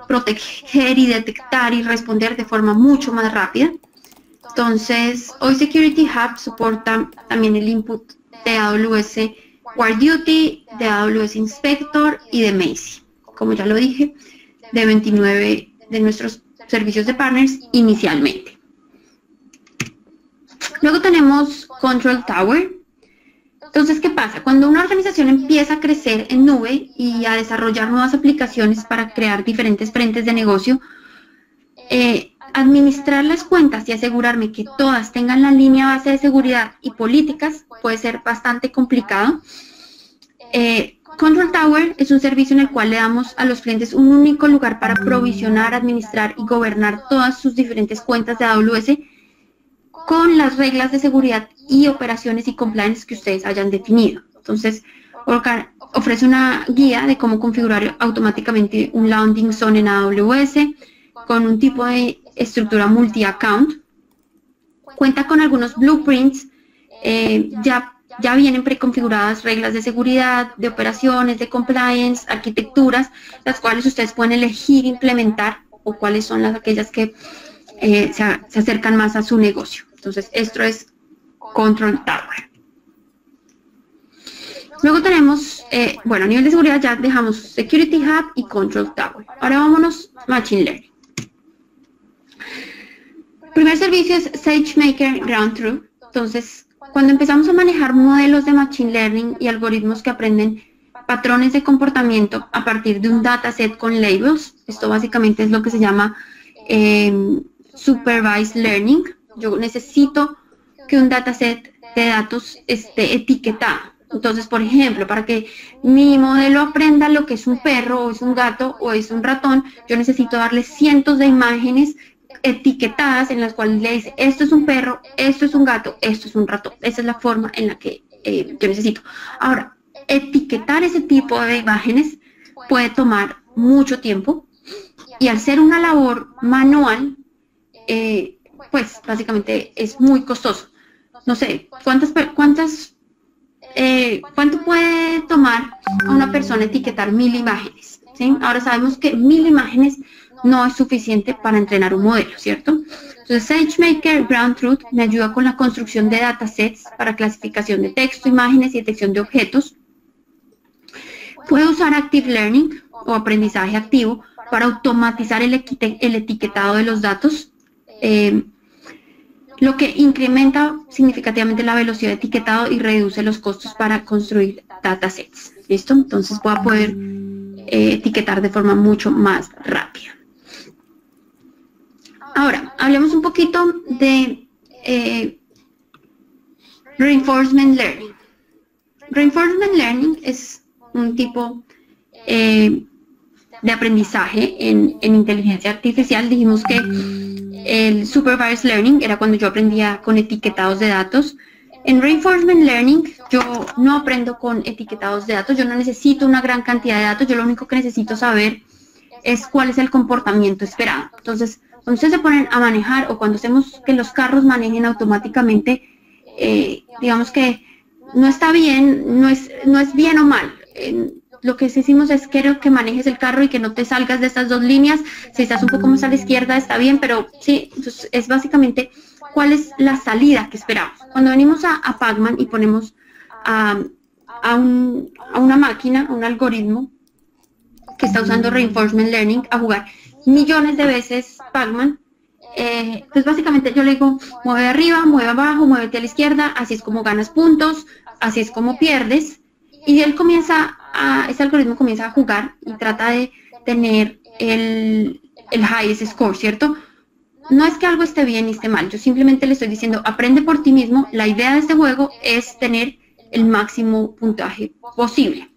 proteger y detectar y responder de forma mucho más rápida. Entonces, hoy Security Hub soporta también el input de AWS WarDuty, de AWS Inspector y de Macie. Como ya lo dije, de 29 de nuestros servicios de partners inicialmente. Luego tenemos Control Tower. Entonces, ¿qué pasa? Cuando una organización empieza a crecer en nube y a desarrollar nuevas aplicaciones para crear diferentes frentes de negocio, administrar las cuentas y asegurarme que todas tengan la línea base de seguridad y políticas puede ser bastante complicado. Control Tower es un servicio en el cual le damos a los clientes un único lugar para provisionar, administrar y gobernar todas sus diferentes cuentas de AWS con las reglas de seguridad y operaciones y compliance que ustedes hayan definido. Entonces, ofrece una guía de cómo configurar automáticamente un landing zone en AWS con un tipo de estructura multi-account. Cuenta con algunos blueprints ya ya vienen preconfiguradas reglas de seguridad, de operaciones, de compliance, arquitecturas, las cuales ustedes pueden elegir implementar o cuáles son aquellas que se acercan más a su negocio. Entonces, esto es Control Tower. Luego tenemos, bueno, a nivel de seguridad ya dejamos Security Hub y Control Tower. Ahora vámonos a Machine Learning. El primer servicio es SageMaker Ground Truth. Entonces, cuando empezamos a manejar modelos de Machine Learning y algoritmos que aprenden patrones de comportamiento a partir de un dataset con labels, esto básicamente es lo que se llama Supervised Learning. Yo necesito que un dataset de datos esté etiquetado. Entonces, por ejemplo, para que mi modelo aprenda lo que es un perro, o es un gato, o es un ratón, yo necesito darle cientos de imágenes etiquetadas en las cuales le dice, esto es un perro, esto es un gato, esto es un ratón. Esa es la forma en la que yo necesito. Ahora, etiquetar ese tipo de imágenes puede tomar mucho tiempo y al ser una labor manual, pues básicamente es muy costoso. No sé, ¿cuánto puede tomar a una persona etiquetar 1000 imágenes? ¿Sí? Ahora sabemos que 1000 imágenes no es suficiente para entrenar un modelo, ¿cierto? Entonces, SageMaker Ground Truth me ayuda con la construcción de datasets para clasificación de texto, imágenes y detección de objetos. Puedo usar Active Learning o aprendizaje activo para automatizar el etiquetado de los datos, lo que incrementa significativamente la velocidad de etiquetado y reduce los costos para construir datasets. ¿Listo? Entonces voy a poder etiquetar de forma mucho más rápida. Ahora, hablemos un poquito de Reinforcement Learning. Reinforcement Learning es un tipo de aprendizaje en inteligencia artificial. Dijimos que el Supervised Learning era cuando yo aprendía con etiquetados de datos. En Reinforcement Learning yo no aprendo con etiquetados de datos, yo no necesito una gran cantidad de datos, yo lo único que necesito saber es cuál es el comportamiento esperado. Entonces, cuando ustedes se ponen a manejar o cuando hacemos que los carros manejen automáticamente, digamos que no está bien, no es bien o mal. Lo que decimos es quiero que manejes el carro y que no te salgas de estas dos líneas. Si estás un poco más a la izquierda está bien, pero sí, entonces es básicamente cuál es la salida que esperamos. Cuando venimos a Pacman y ponemos a una máquina, a un algoritmo que está usando Reinforcement Learning a jugar millones de veces Pacman, pues básicamente yo le digo, mueve arriba, mueve abajo, muévete a la izquierda, así es como ganas puntos, así es como pierdes. Y él ese algoritmo comienza a jugar y trata de tener el highest score, ¿cierto? No es que algo esté bien ni esté mal, yo simplemente le estoy diciendo, aprende por ti mismo, la idea de este juego es tener el máximo puntaje posible.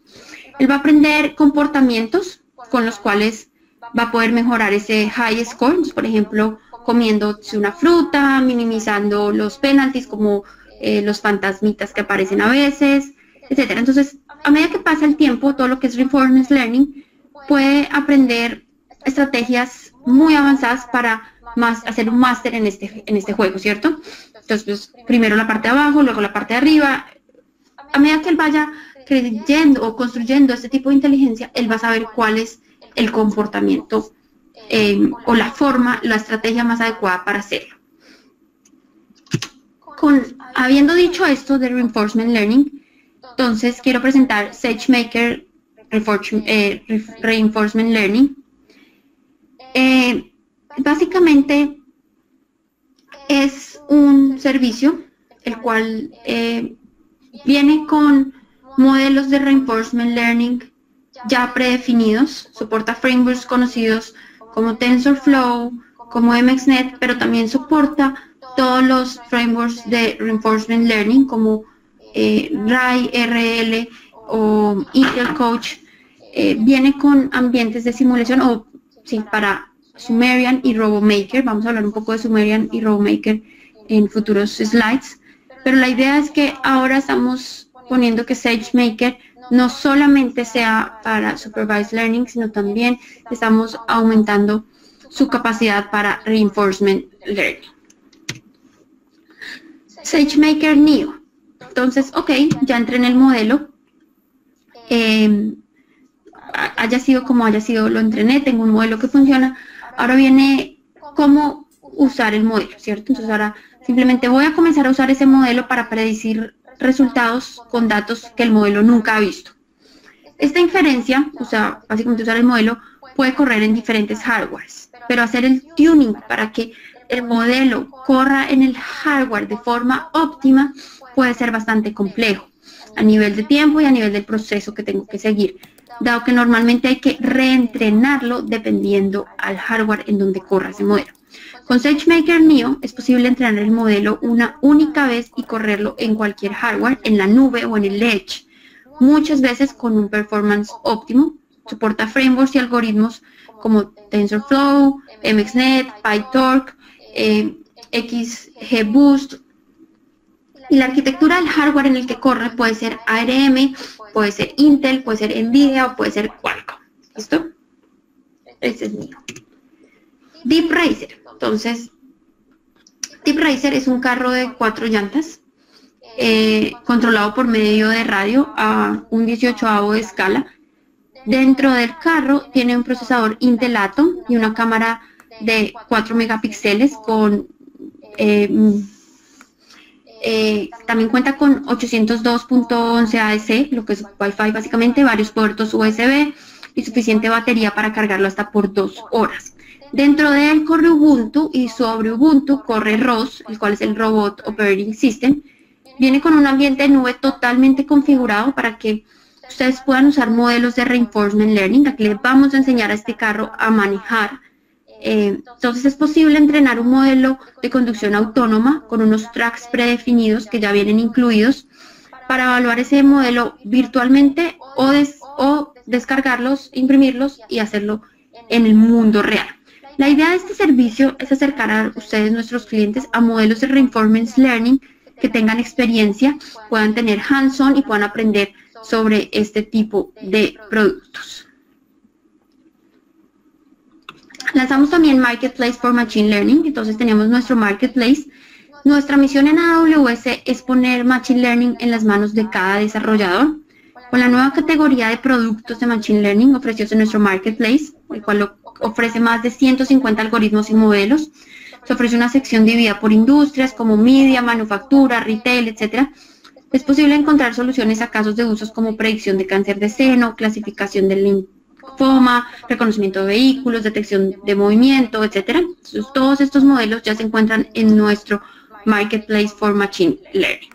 Él va a aprender comportamientos con los cuales va a poder mejorar ese high score, entonces, por ejemplo, comiéndose una fruta, minimizando los penalties como los fantasmitas que aparecen a veces, etcétera. Entonces, a medida que pasa el tiempo, todo lo que es Reinforcement Learning puede aprender estrategias muy avanzadas para hacer un máster en este juego, ¿cierto? Entonces, pues, primero la parte de abajo, luego la parte de arriba. A medida que él vaya creyendo o construyendo este tipo de inteligencia, él va a saber cuál es el comportamiento o la forma, la estrategia más adecuada para hacerlo. Habiendo dicho esto de Reinforcement Learning, entonces quiero presentar SageMaker Reinforcement Learning. Básicamente es un servicio el cual viene con modelos de Reinforcement Learning ya predefinidos, soporta frameworks conocidos como TensorFlow, como MXNet, pero también soporta todos los frameworks de Reinforcement Learning como RAI, RL o Intel Coach. Viene con ambientes de simulación para Sumerian y RoboMaker. Vamos a hablar un poco de Sumerian y RoboMaker en futuros slides, pero la idea es que ahora estamos poniendo que SageMaker no solamente sea para Supervised Learning, sino también estamos aumentando su capacidad para Reinforcement Learning. SageMaker Neo. Entonces, ok, ya entré en el modelo. Haya sido como haya sido, lo entrené, tengo un modelo que funciona. Ahora viene cómo usar el modelo, ¿cierto? Entonces ahora simplemente voy a comenzar a usar ese modelo para predecir resultados con datos que el modelo nunca ha visto. Esta inferencia, o sea, básicamente usar el modelo, puede correr en diferentes hardwares, pero hacer el tuning para que el modelo corra en el hardware de forma óptima puede ser bastante complejo a nivel de tiempo y a nivel del proceso que tengo que seguir, dado que normalmente hay que reentrenarlo dependiendo al hardware en donde corra ese modelo. Con SageMaker Neo es posible entrenar el modelo una única vez y correrlo en cualquier hardware, en la nube o en el edge, muchas veces con un performance óptimo. Soporta frameworks y algoritmos como TensorFlow, MXNet, PyTorch, XGBoost. Y la arquitectura del hardware en el que corre puede ser ARM, puede ser Intel, puede ser NVIDIA o puede ser Qualcomm. ¿Listo? Este es mío. Deep Racer. Entonces, Deep Racer es un carro de 4 llantas, controlado por medio de radio a un 18avo de escala. Dentro del carro tiene un procesador Intel Atom y una cámara de 4 megapíxeles con... también cuenta con 802.11 AEC, lo que es Wi-Fi básicamente, varios puertos USB y suficiente batería para cargarlo hasta por 2 horas. Dentro de él corre Ubuntu y sobre Ubuntu corre ROS, el cual es el Robot Operating System. Viene con un ambiente de nube totalmente configurado para que ustedes puedan usar modelos de Reinforcement Learning. Aquí les vamos a enseñar a este carro a manejar. Entonces es posible entrenar un modelo de conducción autónoma con unos tracks predefinidos que ya vienen incluidos para evaluar ese modelo virtualmente o descargarlos, imprimirlos y hacerlo en el mundo real. La idea de este servicio es acercar a ustedes, nuestros clientes, a modelos de Reinforcement Learning que tengan experiencia, puedan tener hands-on y puedan aprender sobre este tipo de productos. Lanzamos también Marketplace for Machine Learning, entonces tenemos nuestro Marketplace. Nuestra misión en AWS es poner Machine Learning en las manos de cada desarrollador. Con la nueva categoría de productos de Machine Learning ofrecidos en nuestro Marketplace, el cual ofrece más de 150 algoritmos y modelos. Se ofrece una sección dividida por industrias como media, manufactura, retail, etc. Es posible encontrar soluciones a casos de usos como predicción de cáncer de seno, clasificación del linfoma, reconocimiento de vehículos, detección de movimiento, etc. Entonces, todos estos modelos ya se encuentran en nuestro Marketplace for Machine Learning.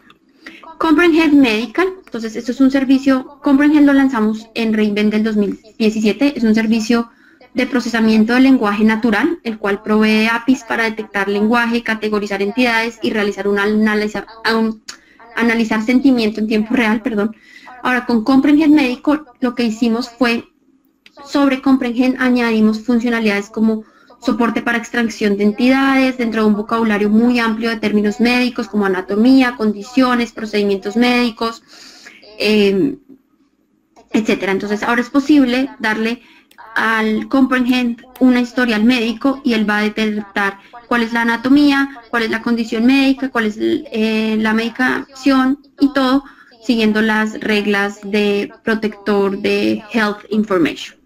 Comprehend Medical, entonces esto es un servicio, Comprehend lo lanzamos en re:Invent del 2017, es un servicio de procesamiento de lenguaje natural, el cual provee APIs para detectar lenguaje, categorizar entidades y realizar analizar sentimiento en tiempo real, Ahora, con Comprehend Medical lo que hicimos fue, sobre Comprehend añadimos funcionalidades como soporte para extracción de entidades dentro de un vocabulario muy amplio de términos médicos como anatomía, condiciones, procedimientos médicos, etcétera. Entonces ahora es posible darle al Comprehend una historial médico y él va a detectar cuál es la anatomía, cuál es la condición médica, cuál es la medicación y todo siguiendo las reglas de protector de Health Information.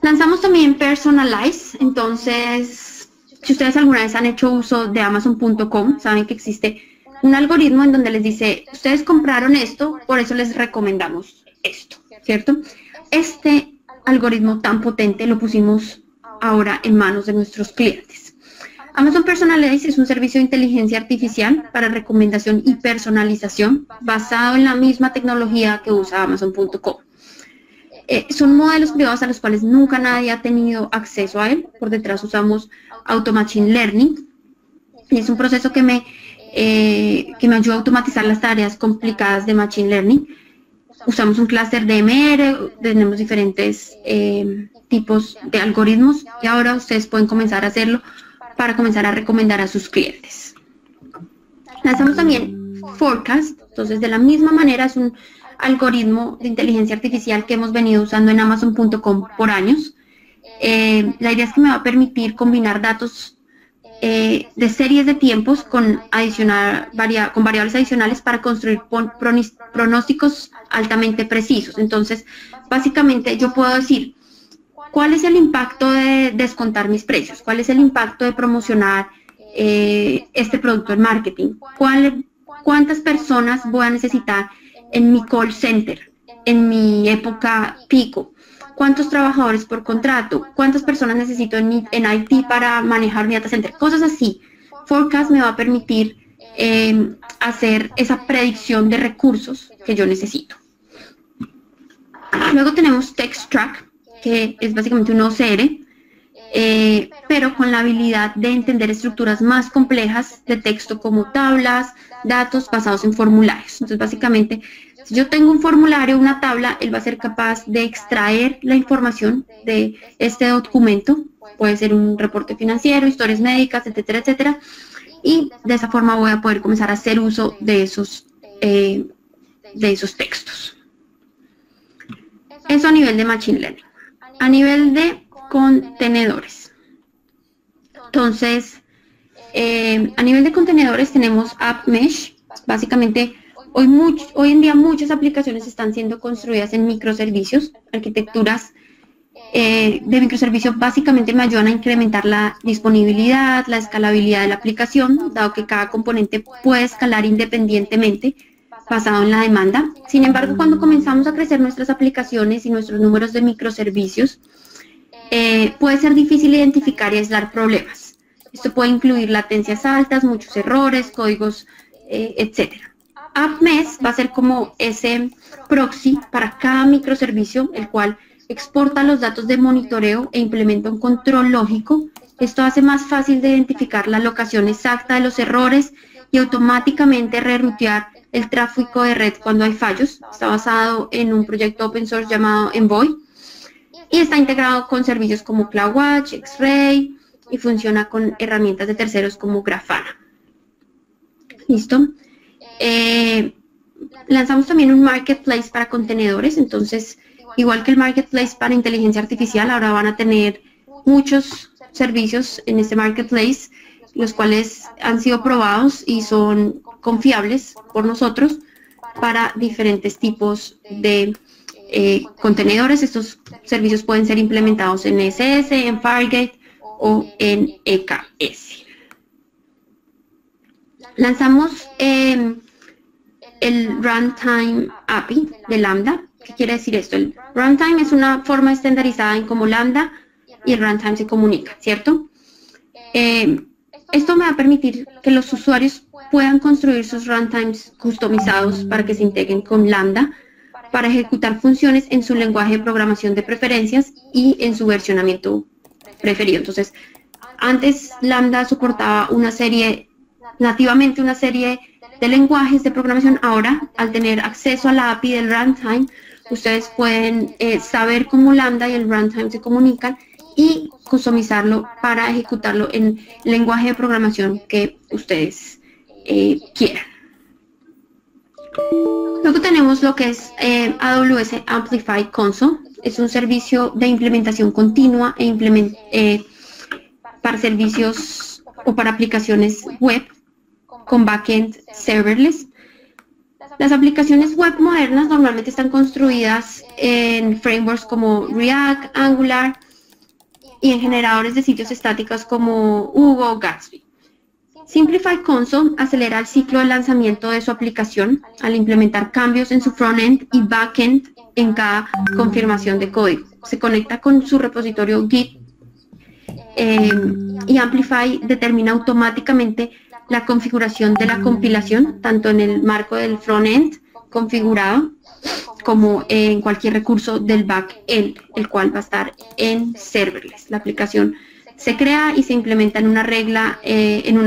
Lanzamos también Personalize, entonces si ustedes alguna vez han hecho uso de Amazon.com, saben que existe un algoritmo en donde les dice, ustedes compraron esto, por eso les recomendamos esto, ¿cierto? Este algoritmo tan potente lo pusimos ahora en manos de nuestros clientes. Amazon Personalize es un servicio de inteligencia artificial para recomendación y personalización basado en la misma tecnología que usa Amazon.com. Son modelos privados a los cuales nunca nadie ha tenido acceso a él. Por detrás usamos Auto Machine Learning. Y es un proceso que me ayuda a automatizar las tareas complicadas de Machine Learning. Usamos un clúster de MR, tenemos diferentes tipos de algoritmos y ahora ustedes pueden comenzar a hacerlo para comenzar a recomendar a sus clientes. Lanzamos también Forecast, entonces de la misma manera es un algoritmo de inteligencia artificial que hemos venido usando en Amazon.com por años. La idea es que me va a permitir combinar datos de series de tiempos con variables adicionales para construir pronósticos altamente precisos. Entonces, básicamente yo puedo decir, ¿cuál es el impacto de descontar mis precios? ¿Cuál es el impacto de promocionar este producto en marketing? ¿Cuántas personas voy a necesitar en mi call center, en mi época pico? ¿Cuántos trabajadores por contrato? ¿Cuántas personas necesito en IT para manejar mi data center? Cosas así. Forecast me va a permitir hacer esa predicción de recursos que yo necesito. Luego tenemos TextTrack, que es básicamente un OCR, pero con la habilidad de entender estructuras más complejas de texto como tablas, datos basados en formularios. Entonces, básicamente, si yo tengo un formulario, una tabla, él va a ser capaz de extraer la información de este documento, puede ser un reporte financiero, historias médicas, etcétera, etcétera, y de esa forma voy a poder comenzar a hacer uso de esos textos. Eso a nivel de Machine Learning. A nivel de contenedores. Entonces, a nivel de contenedores tenemos AppMesh. Básicamente, hoy en día muchas aplicaciones están siendo construidas en microservicios. Arquitecturas de microservicios básicamente me ayudan a incrementar la disponibilidad, la escalabilidad de la aplicación, dado que cada componente puede escalar independientemente basado en la demanda. Sin embargo, cuando comenzamos a crecer nuestras aplicaciones y nuestros números de microservicios, puede ser difícil identificar y aislar problemas. Esto puede incluir latencias altas, muchos errores, códigos, etc. AppMesh va a ser como ese proxy para cada microservicio, el cual exporta los datos de monitoreo e implementa un control lógico. Esto hace más fácil de identificar la locación exacta de los errores y automáticamente rerutear el tráfico de red cuando hay fallos. Está basado en un proyecto open source llamado Envoy y está integrado con servicios como CloudWatch, X-Ray y funciona con herramientas de terceros como Grafana. ¿Listo? Lanzamos también un marketplace para contenedores, entonces igual que el marketplace para inteligencia artificial, ahora van a tener muchos servicios en este marketplace, los cuales han sido probados y son confiables por nosotros para diferentes tipos de contenedores. Estos servicios pueden ser implementados en ESS, en Fargate o en EKS. Lanzamos el Runtime API de Lambda. ¿Qué quiere decir esto? El Runtime es una forma estandarizada en cómo Lambda y el Runtime se comunican, ¿cierto? Esto me va a permitir que los usuarios puedan construir sus runtimes customizados para que se integren con Lambda para ejecutar funciones en su lenguaje de programación de preferencias y en su versionamiento preferido. Entonces, antes Lambda soportaba nativamente una serie de lenguajes de programación. Ahora, al tener acceso a la API del runtime, ustedes pueden saber cómo Lambda y el runtime se comunican y customizarlo para ejecutarlo en el lenguaje de programación que ustedes quieran. Luego tenemos lo que es AWS Amplify Console. Es un servicio de implementación continua para servicios o para aplicaciones web con backend serverless. Las aplicaciones web modernas normalmente están construidas en frameworks como React, Angular y en generadores de sitios estáticos como Hugo o Gatsby. Simplify Console acelera el ciclo de lanzamiento de su aplicación al implementar cambios en su frontend y backend en cada confirmación de código. Se conecta con su repositorio Git y Amplify determina automáticamente la configuración de la compilación, tanto en el marco del frontend configurado como en cualquier recurso del backend, el cual va a estar en serverless. La aplicación se crea y se implementa en una regla, en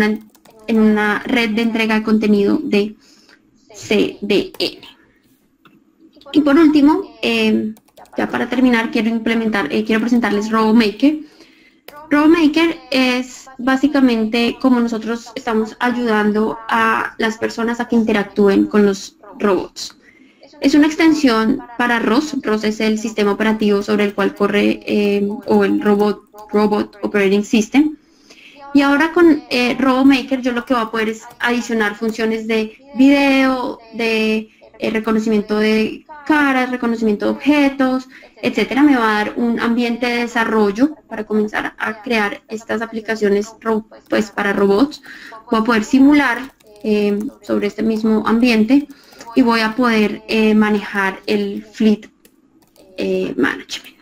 una red de entrega de contenido de CDN. Y por último, ya para terminar, quiero presentarles RoboMaker. RoboMaker es básicamente como nosotros estamos ayudando a las personas a que interactúen con los robots. Es una extensión para ROS. ROS es el sistema operativo sobre el cual corre o el Robot Operating System. Y ahora con RoboMaker yo lo que voy a poder es adicionar funciones de video, de reconocimiento de caras, reconocimiento de objetos, etcétera. Me va a dar un ambiente de desarrollo para comenzar a crear estas aplicaciones pues, para robots. Voy a poder simular sobre este mismo ambiente y voy a poder manejar el Fleet Management.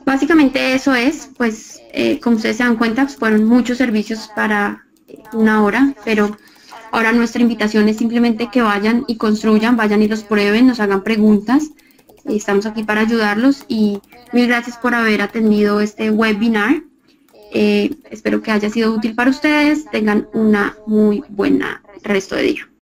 Básicamente eso es, pues, como ustedes se dan cuenta, pues, fueron muchos servicios para una hora, pero ahora nuestra invitación es simplemente que vayan y construyan, vayan y los prueben, nos hagan preguntas. Estamos aquí para ayudarlos y mil gracias por haber atendido este webinar. Espero que haya sido útil para ustedes. Tengan una muy buena resto de día.